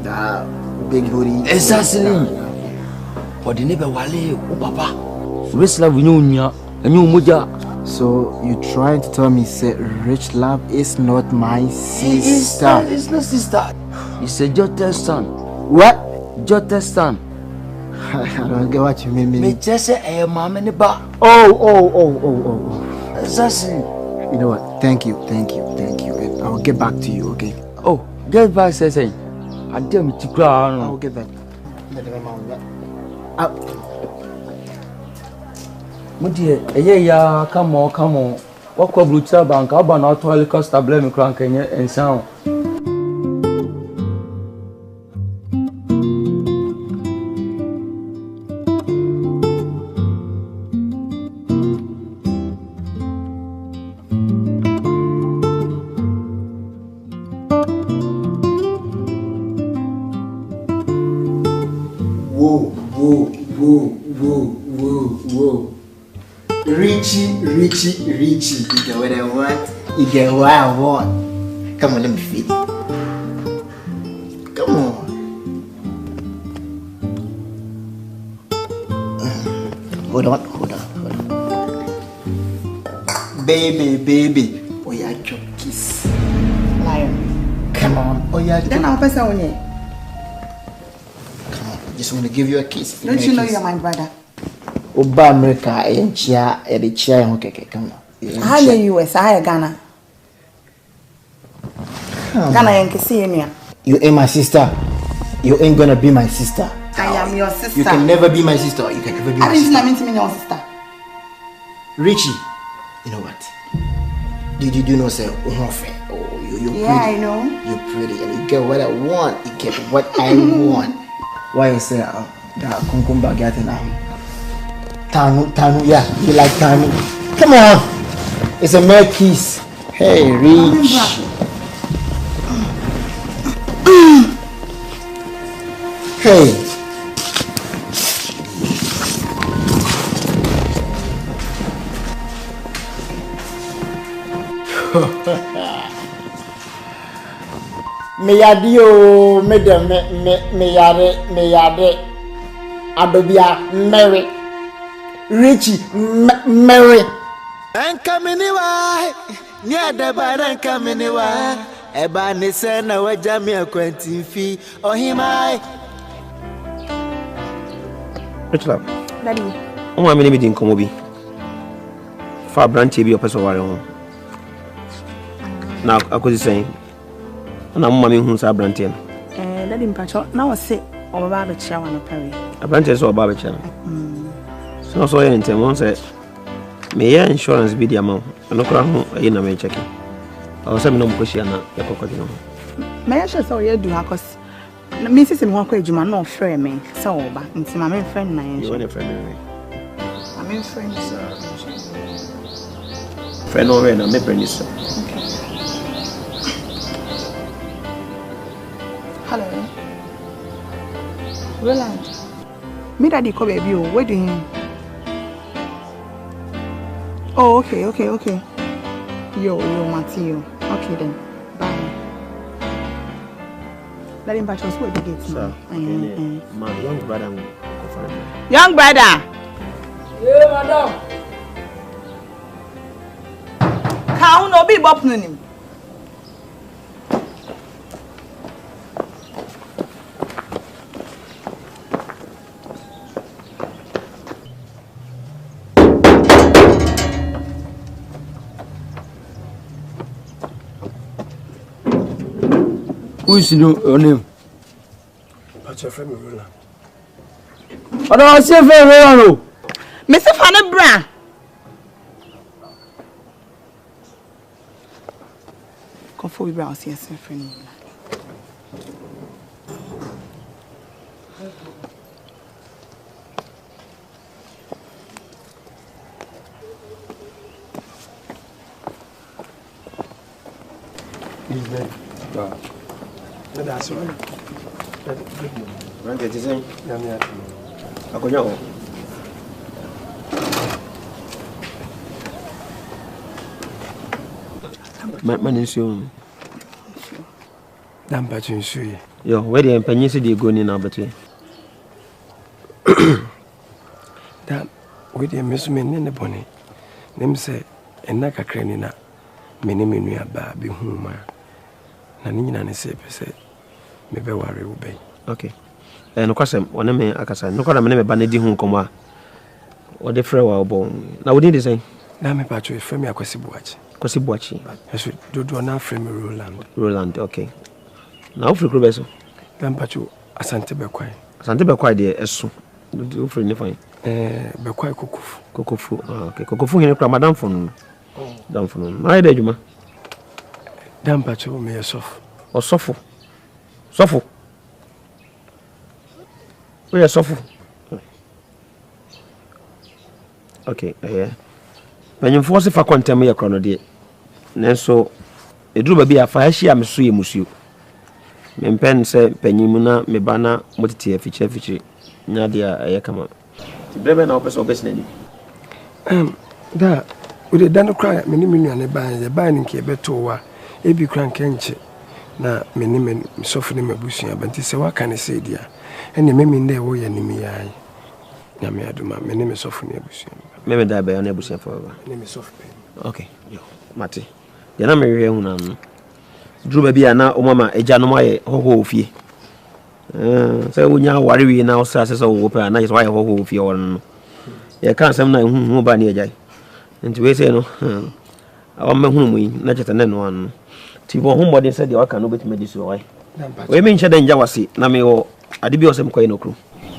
Da big booty. Exactly. For the neighbor wale o papa. Rich Love nyunya, enyu moja. So you trying to tell me say Rich Love is not my sister? It's not sister. It's a Jota's son. What? Jota's son. I don't get what you mean. Me just say a mama ne ba. Oh. Exactly. You know what? Thank you. And I'll get back to you, okay? Oh, get back, say. I dare me to cry. I'll get back. Yeah, come on. What could Blue Bank? I'll ban out toilet cost a blame crank and sound. Whoa. Richie. You get what I want? You get what I want. Come on, let me feed you. Come on. Hold on. Baby. Oh, yeah, your kiss. Lion. Come on. Oh, yeah. Then I'll pass on it. just want to give you a kiss. Don't you know you're my brother? Oba America, chia, the chia, okay, come on. How are you, US? I Ghana. Ghana, you ain't my sister. You ain't gonna be my sister. I am your sister. You can never be my sister. You can never be my sister. I didn't mean your sister. Richie, you know what? Did you know, sir? Oh, you're pretty. Yeah, I know. You're pretty, and you get what I want. You get what I want. Why you say that kunkumba getting Tanu, yeah, you like Tanu. Come on, it's a mere kiss. Hey, Rich. Hey. Me yadio me yade adobia Mary Richie Mary Enkaminiwa nya de bara enkaminiwa eba ne se na waja me akwanti fi ohimai Richard Daddy o ma me bi din komo bi fa branch bi opeso ware ho na akozi sen na mama me hu sa branch en Daddy mpacho na wo se o baba be chia wa no pare branch so baba be chia so yen ntem won say me ya insurance bi di amount no kra ho ayi na me check o say me no mko shia na e kokodi no me ya sure so ye do ha cause me sisi me ho akwa ejuma na o frɛ me say o ba nti ma me friend na yen you want a friend me I mean friend sir friend no we na me friend sir Hello. Roland. Me daddy call baby oh, where do you? Oh, okay. Yo, Matthew. Okay then. Bye. Daddy Patrick, where do you get? Sir. My young brother will confirm. Young brother. Yeah, madam. Can no be bop him. Who is your name? But your friend Roland. I don't say friend Roland. Mr. Fanny Bra. Come for we browse yes, friend Roland. His name. That's right. Rank it is in. Yamia. Akonyo. Man is you. Damn, but you see. Yo, where the empanyi se dey go ni na betwe. Damn, we dey miss me ne boni. Nem say enna kakra ni na me ne menu aba bi hu ma. Na ni nyina ne se pese me be ware wo be. Okay. No kwasem wona me akasa. No kwada me ba na di hu nkomo a. O de frɛ wa obo. Na wodi dey say? Na me patcho frɛ me akwasi buachi. Kwasi buachi. Eso dodo na frɛ me Roland. Roland, okay. Na wo frɛ kro be so? Dan patcho asante bekwai. Asante bekwai de eso. Do frɛ ni fine. Bekwai kokofu. Kokofu. Ah, okay. Kokofu hene kra madam fon. Dan fon. Na ide adwuma. Dan patcho me yourself. Osofo. Sofo. We are sofo. Okay, when force fa kontem ye krono de. Nenso eduru ba bi afa ahia me so ye musuo. Me pen se panyimu na me bana motete afichi nya de aye kama. Brebe na opeso obesi na ni. Da we dey dan cry me ni menu ane ban ye ban nke beto wa ebi kran kenche na me ni me sofo ni mabusua banti se waka ne se dia ene me nde wo ye ni mi yayi na me aduma me ni me sofo ni abusua me da ba na abusua fa ba ni me sofo pe okay yo mate ya na me hwe hu na no duru ba bia na o mama eja no maye hoho ofie Say when you worry we now say so open na is why ho fi on. Ya kan sam na hu ba ne ajai. Nti we say no. Awa me hu mu yi na cheta ne no an. Ti bo hu mbode say de waka no betime di so why. We me nche den jawase na me wo ade bi osem koy no kru.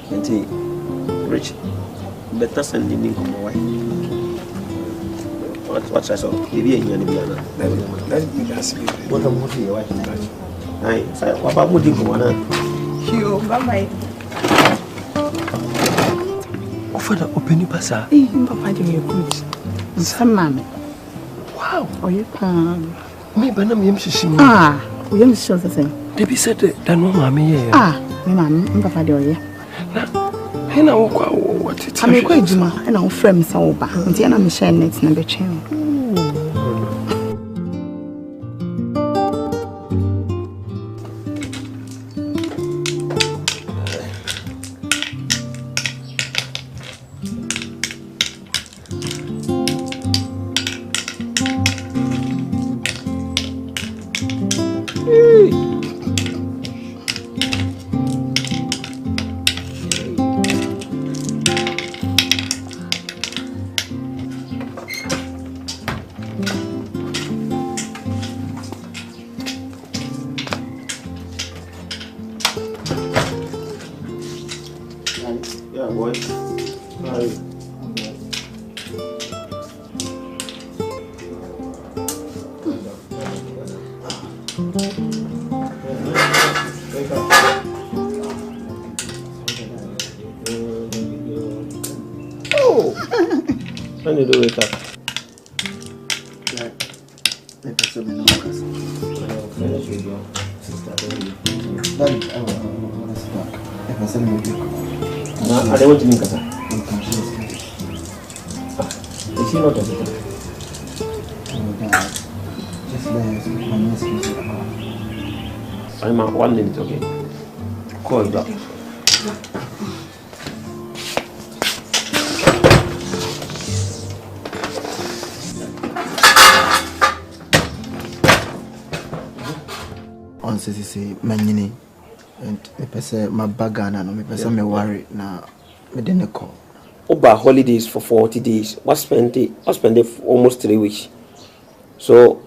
Nti rich better send the link on my wife. What's I saw? Maybe a year and a bit. Let's be gas. What am I doing? Why? I say, what about moving from one? You, bye. Offer the open passa. Papa, you good. Some man. Wow. Oh, you can. Me, but I'm young. We am sure the thing. They be said that no mammy. Me, man, Papa, do you? And I what it. I'm a great Juma, and I'll frame some back. And I'm sharing it in the chain. When you do wake up? I don't want to make a is she not a sister? I'm 1 minute, okay? Call it up. On says say manyini and me pese my bagana no me pese me worry na me didn't call. Over holidays for 40 days. I spent it for almost 3 weeks. So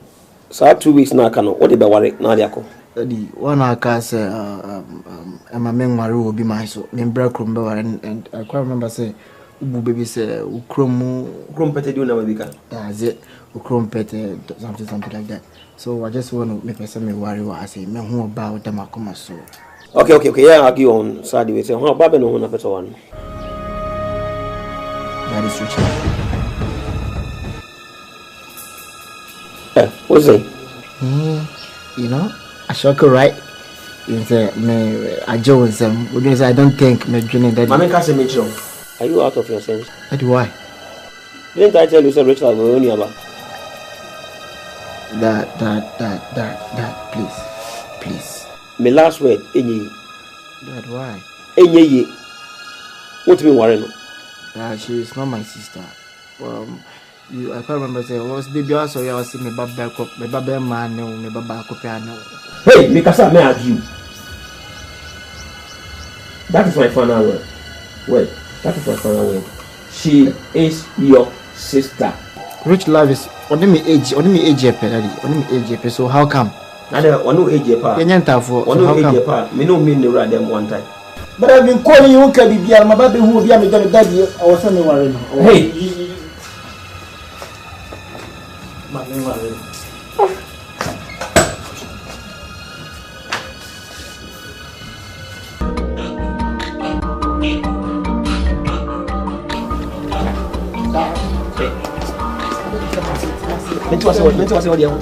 2 weeks now can what the worry now they call. The one I can say my men worry will be my so me break room and I quite remember say ubu baby say ukrom pete do na bika. That's it. Ukrom pete something like that. So I just want to make me worry what I say. Me who about them I come so. Okay. Yeah, argue on Saturday. We say, "How about no one after one?" That is true. What's it? You know, I shock her right. You say me, I joke them. I don't think me doing that. Mama can't say me joke. Are you out of your sense? Why? Didn't I tell you, Rachel, I'm only about that, please. My last word, Enye. That why? Enye. What do you mean, Warren? She is not my sister. I can't remember saying, was baby also, I was me baba man, me baba piano. Hey, Mikasa, may I have you? That is my final word. Wait, that is my final word. She is your sister. Rich love is only me age, so how come? I don't age pa. Me no mean the right them one time. But I've been calling you Uncle Bibi, my baby who will be a daddy. I was only worried. Hey, Mentu wase wadi ho.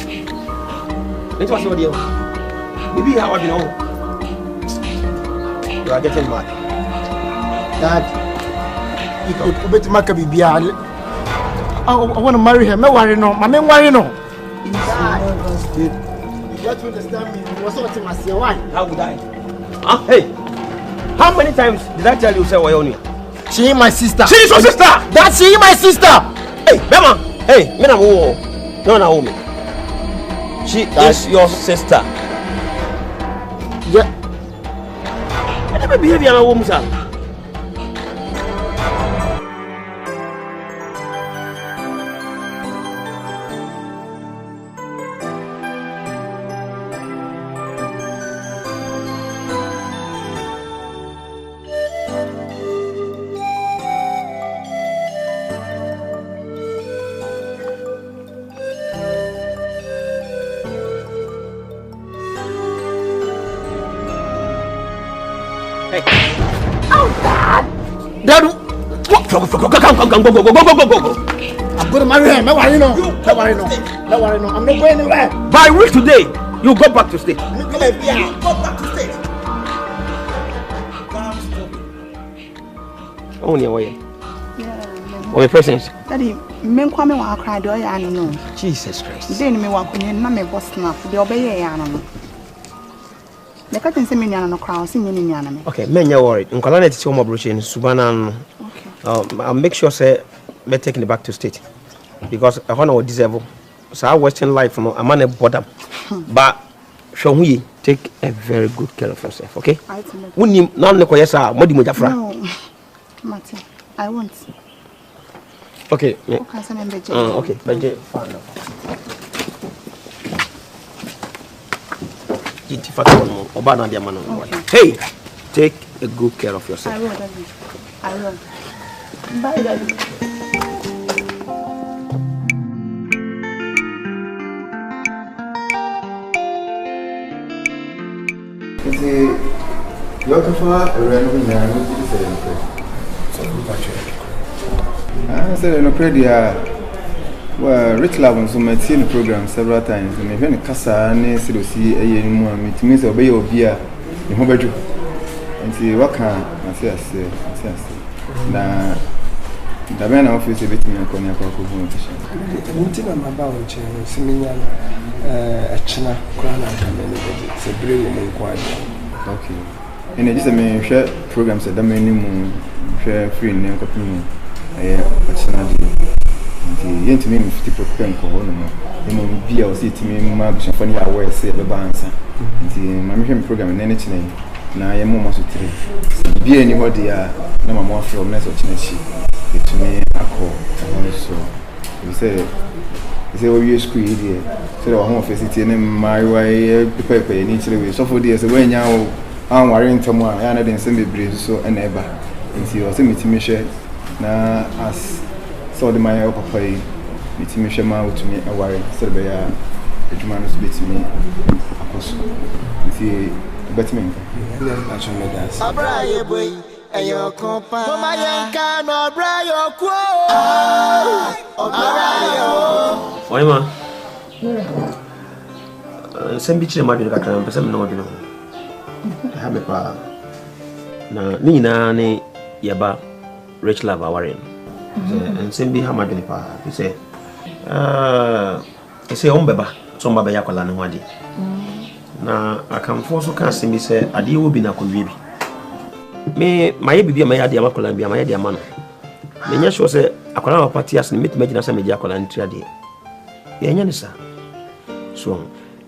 Bibi how have you know? You are getting mad. Dad, you could bet Maka Bibi. I want to marry her. No worry no. My men worry no. You got to understand me. You was not my say why? How would I? Hey. How many times did I tell you say Wayonia? She is my sister. She is your sister. That she is my sister. Hey, Bema. Hey, me na wo. No na woman. She is your sister. Yeah. never behave in a woman's house. Dadu, come. I'm going to marry her. No worry, no. I'm not going anywhere. By week today, you go back to state. Go back to state. Oh, near way. Oh, your presence. Daddy, men come and cry, do I know? Jesus Christ. Then me walk in, no, me boss enough, the obey animal. The curtain say me no crown, sing me anime. Okay, men, you're worried. In Colonel, it's home operation, Subana. Okay. I'll make sure, say, we're taking it back to state. Because I want to deserve. So our Western life, no, I'm on a bottom. But, show me, take a very good care of yourself, okay? When you not look yes, Modi Mujafra. No, Martin, I won't. Okay. Okay, Beje. Hey, take a good care of yourself. I will, Daddy. I will. Bye, Daddy. You are for a random man who did I said, no prayer. Well, Rich Love and so my teen program several times. And even a casa and a see a year more, it means obey your beer in Hobedu. And see what can I say? Now, the man office a bit in Konya competition. About Simian, a China crown it's a brilliant inquiry. Okay. And it is a main share programs at the minimum share free name company. Yen to me 50% ko hono mo emo bia o sit me ma bi shafani awe se be bansa nti ma me hwem program na ne chine na ye mo so tire bia ni hodi a na ma mo from next chine chi etumi akọ hono so we say we school here so the home office tie ne mai wai pepe ni chire we so for there say we nya o an ware ntamo a ya na den se bebre so na eba nti o se metimi hwe na as so the my papa yi mitimi hwema otumi aware so be ya eduma no so betimi akoso nti betimi nka achome das abraye boy eyo kompa mama yanka no abrayo kwo abrayo oima sembi chire madwe kakra mpese me no madwe no ha me pa na ni na ne yaba Rich Love aware and sembi ha madwe pa we say say ombeba so mba ya kwala ne ho ade na akamfo so ka sembi say ade wo bi na kodwe bi me maye bibia maye ade amakola bia maye de amano me nya sure say akola wa party as ni metimagina say me ji akola ntriade ye nya ne sa so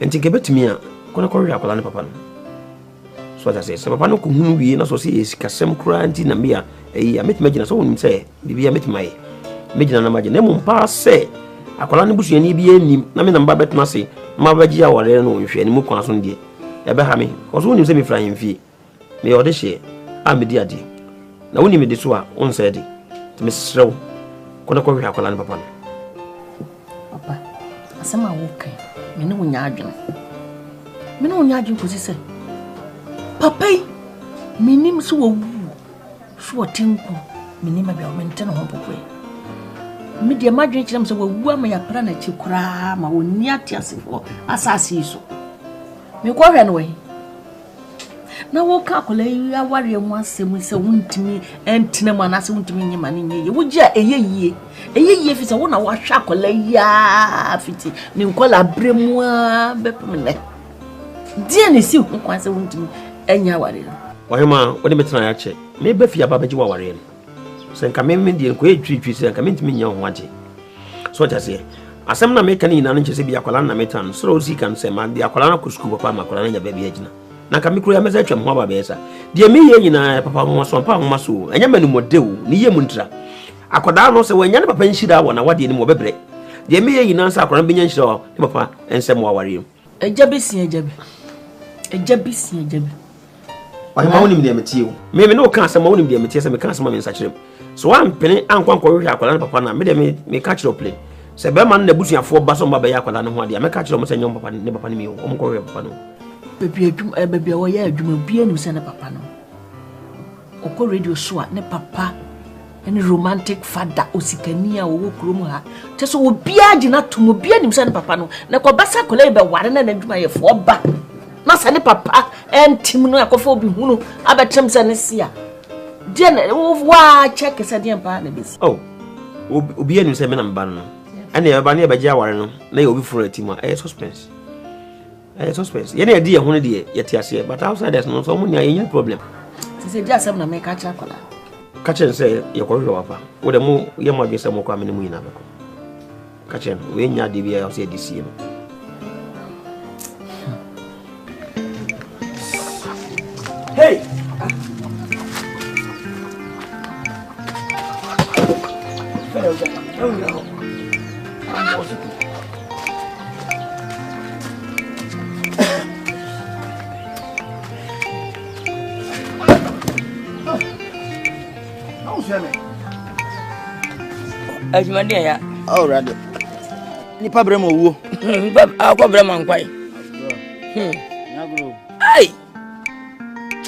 enti gebetimi a kona ko wi akola ne papa no so that say papa no ko hunu wi na so say esikasem kura anti na me a eyi metimagina so won say bibia metimaye megina na magina mu pa say akola ne busuani bi anim na me na mba betena say ma baji awale no nhwe ni mu kwa so ndie e be ha me ko so woni say me fra hemfi me ode hye amedi ade na woni me de so a on say de to me srew kona ko hwe akola ne papa no papa asema wo kai me ne wonya adwene me ne wonya adwene ko sise papa minim so wo so tenko minim abia o mentene ho pokwe me de madwene kiram so wo ama ya pra na chi kura ma woni atiase fo asase so me ko hwe no we na wo ka akola yi aware mu asem se wuntimi entene mu anase wuntimi nyima ne nye wo gya eyeyie fi se wo na wo hwa akola ya fiti ne nkola bremu a bepemne die ne si ho kwanse wuntimi enya aware wahema wo de metena ya che me ba fi aba baji waware no se nka me die ko etwitwi se nka mentimi nya ho aje so ja se asem na me kan ina no nche se bi akola na metan so o si kan se ma di akola na ko school papa ma akola na nya ba bi agina na ka mikro ya meza atwa ho aba besa de me ye nyina papa ho so papa ho so enya manu modeu ni ye muntra akoda no se wanya ne papa nhira wo na wade ni mo bebre de me ye nyina sa akoda benya nhira ne papa ensem wa ware eja besi why ma wonim de metie me no ka asem ma wonim de metie se me ka asem ma me nsa kirem so am pene ankwa hwe akoda ne papa na me de me ka kire play se be man na busuafo ba so mba be ya akoda ne ho ade me ka kire mo se nyom papa ne papa ne mi o mo ko hwe papa no baby wo ya adwuma bia ni se ne papa no okọ radio so a ne papa any romantic father osikani a wo krom ha te so obi agina tomo bia ni se ne papa no na ko basa kola be ware na adwuma ye fo ba na se ne papa entim no akofo obi hunu abetrem se ne sia de na wa check se de pa na besi obi ani se me na mba no ene e ba ne be gya ware no na ye obi furo atima suspense suspense yene adi ye hono de ye tiase but outsiders no so mo nya ye problem se dia sam na me ka cha kola ka chen se ye ko hwe wafa wo de mo ye mo adwe se mo kwa me mu ina beko ka chen we nya de bia ya se di sie no hey Ajumadi ya. Oh, radio. Ni pa bremo wo. Akwa brema nkwai. Nyagro. Ai.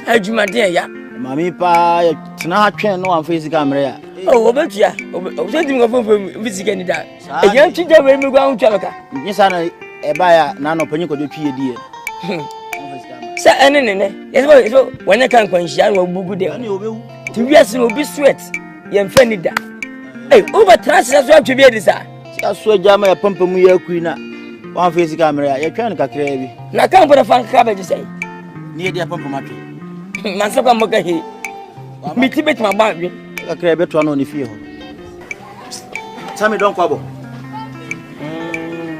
Ajumadi ya. Mami pa tena ha twen no amfa sika amre ya. Obetua. Obedi mi ngofo fisika ni da. Eyan twija we mi gwa ntwa loka. Nyi sana e ba ya na no panyi kodwe twie die. Sa ene. Yeso wanya kan kwanhia no bugu de. Ani obewu. Ti wiase obi sweat. Ye mfa ni da. Over transit so atwe bi edisa. Si aso jama ya pampamu ya kuina. Wan face camera ya twa ne kakra bi. Na kan boda fan ka beji sai. Ni e dia pampamu atwe. Man se kwa moka he. Mi ti bet ma ba wi. Kakra be to no ni fie ho. Sami don kwabo.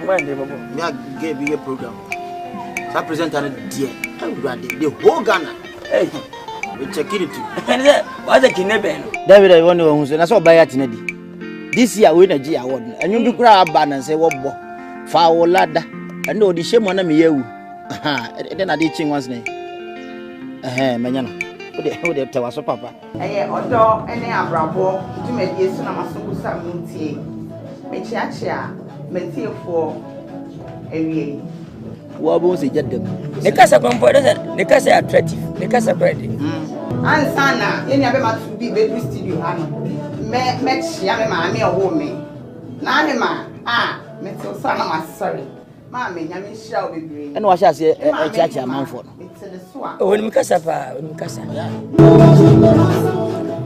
Wande babo. Me a be a program. Sa presenter na dia. The whole Ghana. Hey. We check it. What's the kinebe no? David I want to na so buy at na this year we na G award. Anyu bi kura aba na say wo bo. Fa wo lada. And o di shemo na me yewu. Aha, e na dey chin once na. Menya no. Wo de te waso papa. Odo ene abrabo. Tumedie so na maso sa muntie. Me chiachia, me tiefo ewie. Wo bo se jedem. Ne kasa kompodo ne kasa attractive. Ne kasa credit. Ansana, yeni abe matubi be studio hano. Me chia me ma me owo me. Na ne ma me to sana ma sorry. Ma me nya me hia obebre. Ene wa hia se chiachia manfo no. Woni mi kasa pa, woni mi kasa.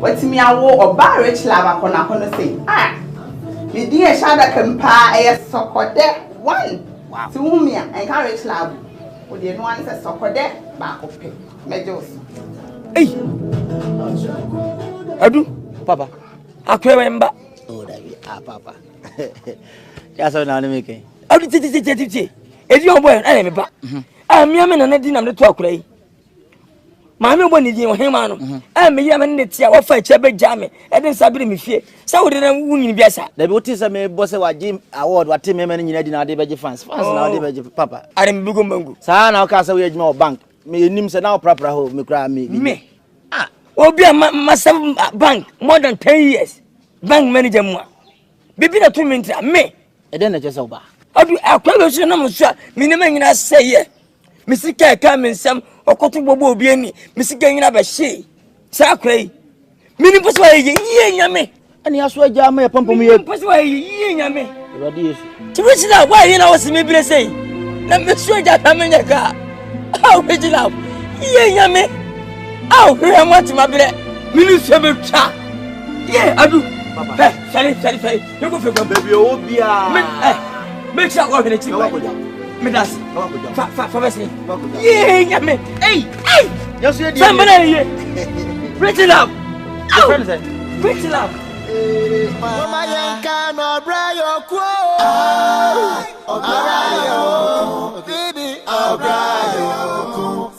Wati mi awo oba rich lava kona kono say. Me di e shada kempa e sokode 1. Wow. Ti wumia enka rich lava. O de no an se sokode ba ko pe. Mejos. Hey. Adu, papa. Akwewe mba. Oh, David. Papa. Ya so na me ke. Adu titi. Edi obo e me ba. Mi ame na di na me to akura yi. Maame obo ni di o hema no. Me ya me ne tia wo fa eche be jame. E de nsabire me fie. Sa wo de na wunyi biasa. David oti se me bo se waji award wate me me nyina di na de beje fans. Fans na de beje papa. Are me bugo mangu. Sa na o ka se we adwuma o bank. Me nim se na o prapra ho me kra me. Obi a massive bank more than 10 years. Bank manager mu. Bibi na 2 minutes me. E den na je se oba. Adu akwa so na mo so me ne manyina seye. Me sika ka me nsam okoto bobo obi ani. Me sika nyina ba hye. Sa akwa yi. Me ni poso ye nyame. Ani aso agya ma pampam ye. Poso ye nyame. Ewadi Yesu. Tibisila wa ye na wo se me bire sei. Na me so agya ta me nyaka. Tibisila ye nyame. Here much my bread. Minister Cha. Yeah, I do. Sorry. You go for baby. Make sure what in it. Medas. Yeah, me. Hey. Yes, you somebody here. Break it up. Break it up. Mama yanka no brayo kwo. Obrayo. Baby, obrayo.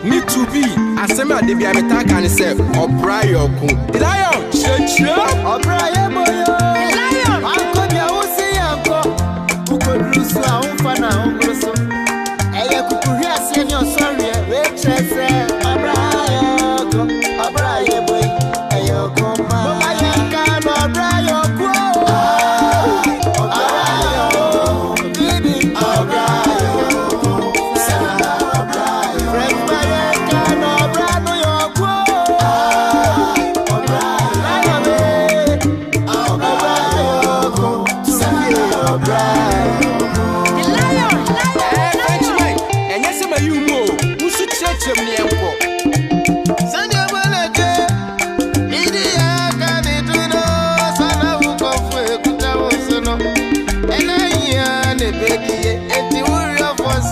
Me to be, I say me de be a better can say Obrayo ku. Lion, cheche. Obrayo boyo. Lion. Anko dia wo se anko. Uko drusu a unfana ungrusu. Eye kukuhi ase ni osori e we chese. Obrayo ku. Obrayo boy. Eye ko ma. Mama yanka no Obrayo ku. Obrayo. Bibi Obrayo.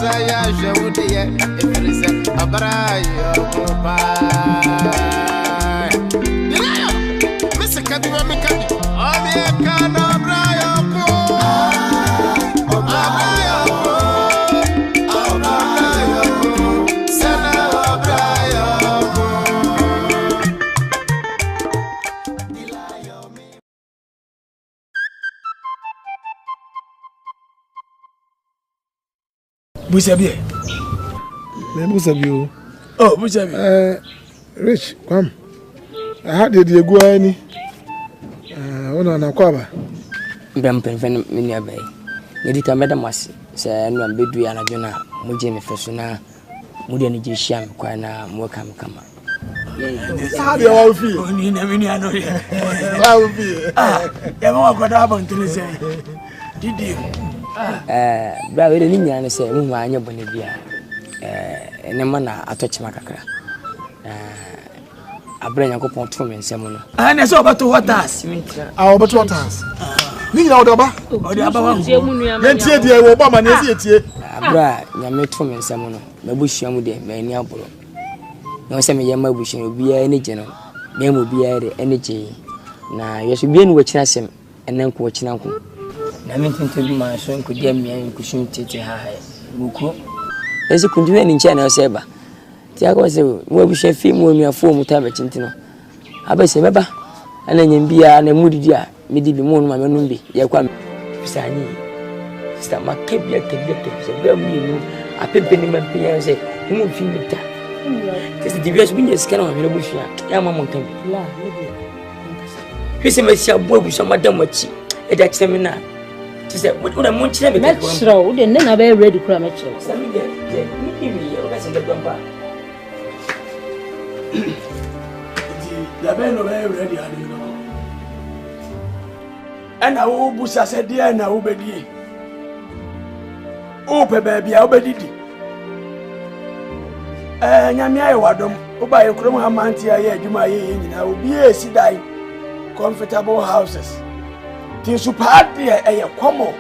Saya jawudiye ifrise abrayo kupa Dilayo Mr. Kabiwa Mikabi Obi kana abrayo ku Abrayo ku Abrayo ku Sana abrayo ku Dilayo Busabie. Me Busabie. Oh, Busabie. Rich, come. I had the Guani. Ona na kwaba. Mbam penfen mini abai. Nedi ta madam wasi. Se no ambedu ya na jona mo je me feso na mo de ni je hia me kwa na mo kam kama. Sabe wa ofi. Oni na mini ano ya. Wa ofi. Ya mo akoda abantene se. Didi. Bra we ni nyane se mu ma anya bone bia. Ene ma na atochima kakra. Abra Yakopon to me nsem no. Na so obato waters. Obato waters. Ni nyina odoba. Odi aba wa. Yentie die wo ba ma na esi etie. Abra nyame to me nsem no. Mabuhia mu de me ni aboro. Na se me ye mabuhia obi ya ni je no. Me mu obi ya de ene je. Na yeso bi enu wachina sem enen ko wachina nko. Na me tinto bi ma so nko dia me nko shun tete ha ha. Muko. Ezi kundu eni nche na oseba. Tia go se wo bi hwe fi mu nuafo mu ta ba chintino. Aba se beba ana nyambia na mudidi a medi bi mu no ma menum bi ye kwa bisani. Sister makebia se be mu ni apebe ni mabia se mu fi mita. Tese divias bi nyes kana ma me bushia. Ya ma mo nkan bi. La Hwese ma sia bo abusa madam achi. E da kire me na. Tese wo na mo nkire me ka. Metro, wo de na be ready kura metro. Sami de ni bi o ka se be domba. La be no be ready ade no. Ana wo busa se dia na wo bedie. O pe ba bia wo bedidi. Nyame aye wadom. Wo ba ye krom ha manti aye adwuma aye nyina obi esi dai. Comfortable houses. Ti supadi aye komo.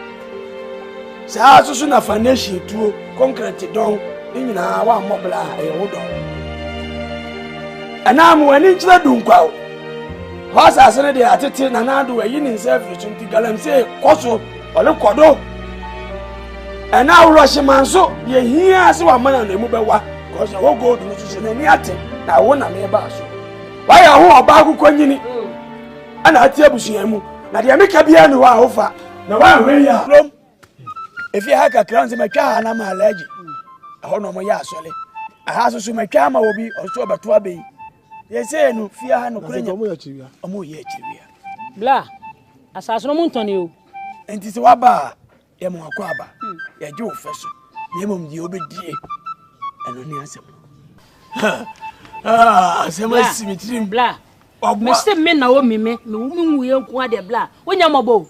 Sa so na foundation tuo concrete don nyina wa mobla aye wo don. Ana mu wani nchira dunkwa o. Hosa asene de atete na na do ayi ni self tunti galamse koso ole kodo. Ana wo rohye manso ye hia ase wa mana na mu bewa koso wo go do so na ni ate na wo na me ba so. Wa ya ho oba akukọ nyini. Ana ate abusuan mu na de meka bia ni wa hofa na wa hwe ya. Efi haka kranze matwa na ma alaji. Ho no mo ya asole. Aha so so matwa ma obi oso beto abeyi. Yese no fia ha no kurenya omo ye chiriwia bla asaso no muntoni o enti se waba ye mo akwaba ye je ofeso ye mom die obedie eno ni asem asem asimitrim bla me se me na o mime me wumu ye nko ade bla wonya mobo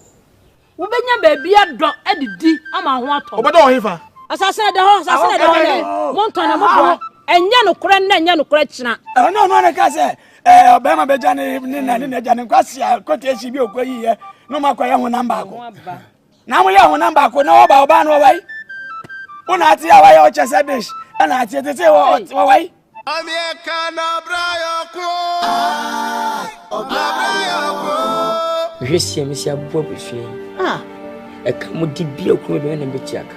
wo benya ba bia do edidi ama ho ato obodo ohefa asaso de ho muntoni mo bo enya no kura na enya no kura kina no na ka se obema beja ni na ja ni kwasi akoti echi bi okoyi ye no makwa ye ho namba ako na mo ye ho namba ako na oba no wai una ati ya wai o chese dish ana ati tete wo wai ami kana brayo ko brayo ko hwesi mi sia bo bofie e ka mo di bia ko do na bechiaka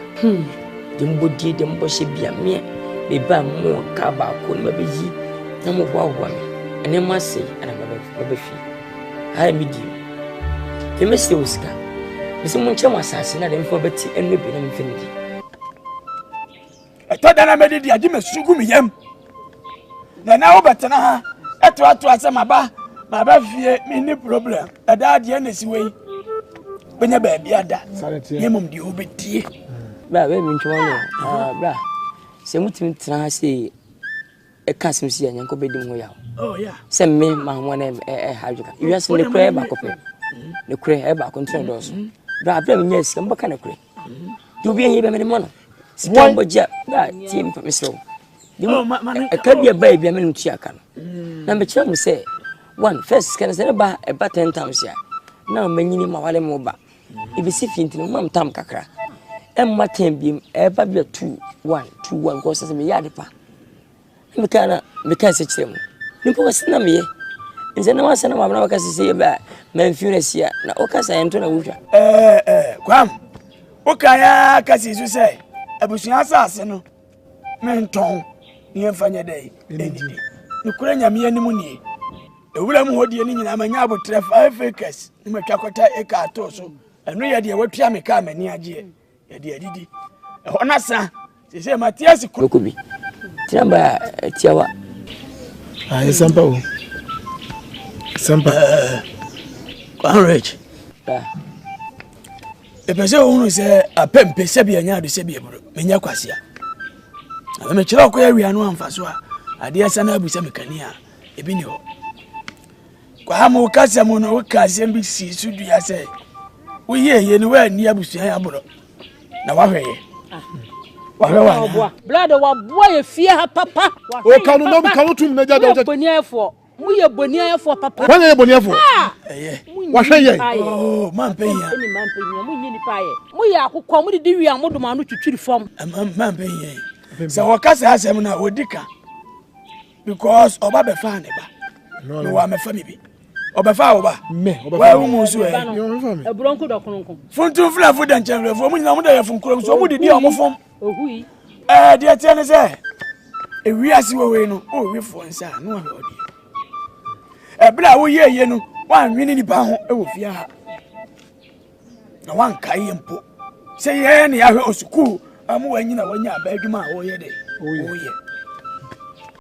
de mbodi de mboshe bia me be ba mo ka ba ko na be yi na mo ho ahwa me ene ma sei ana ba fi ha mi di ke me se uska me se mo nche mo asase na de mfo beti enu bi na me fini di eto da na me di agi me sugu mi yam na wo betena ha eto asema ba fie mi ni problem ada de na si wei benya ba bia da ye mom di obedie ba mi nche mo bra se mutim tena se e kasim si anyanko bedim ho ya oh yeah se me ma ho na hajuka yes ne kure ba ko pe ne kure e ba ko ntren do so bra bra mi nyesi mbaka ne kure du bi hin be me mo no sitambo ja ba tim pa misro di mo e ka bia ba bia me ntu aka no na me kire mu se one first kan se ba e ba 10 times ya na manyini ma wale mo ba e be si fintin mo am tam kakra emma tembi eba bia 2-1 ko se me yade pa me kan se kire mu nipo wasina me nze na wasana ma na wakase se ba manfiuna sia na okasa ento na wuhwa kwam okaya kasi su se abusuan asase no menton ni emfanya dai enidi ni kure nyame animu ni ewura mu hodie ni nyina manya abotre 5 acres ni matwa kota eka ato so eno ye de watua me ka mani age ye de adidi ehona sa se Matias Kokubi tiamba tiawa sampa o sampa Courage epese unu se apempe se bia nya do se bia bro menya kwasia na me kira ko ya wi anu amfa so a ade asa na abusa mekani a ebi ni ho kwa mu kasa mu no kasa mbi si su du ya se wo ye ni wa ni abusa ya bro na wa hweye wa blood wa boy ye fie ha papa o kanu no kanu tum na jada boniefo mu ye boniefo papa wa ye boniefo wa hweye oh man pe ya ni man pe ya mu nyi ni pa ye mu ye akukọ mu di wi amodo ma no twitwiri fam man pe ya se wo kasa asem na odika because oba be fa ne ba no wa me fa mi bi oba fa oba me oba wa wu mu so e ebronko do kononko funtu fla fu dan chenre fu mu nyina mu da ye fun kuro so mu di o mu fom ohui dia tie ne se ewiase wo we no o we fo nsa no ahwe odi ebra wo ye no wan nwini nipa ho e wo fia ha na wan kai mpo se ye ne ya hwe osukuu amu wanyina wanya ba adwuma a wo ye de wo ye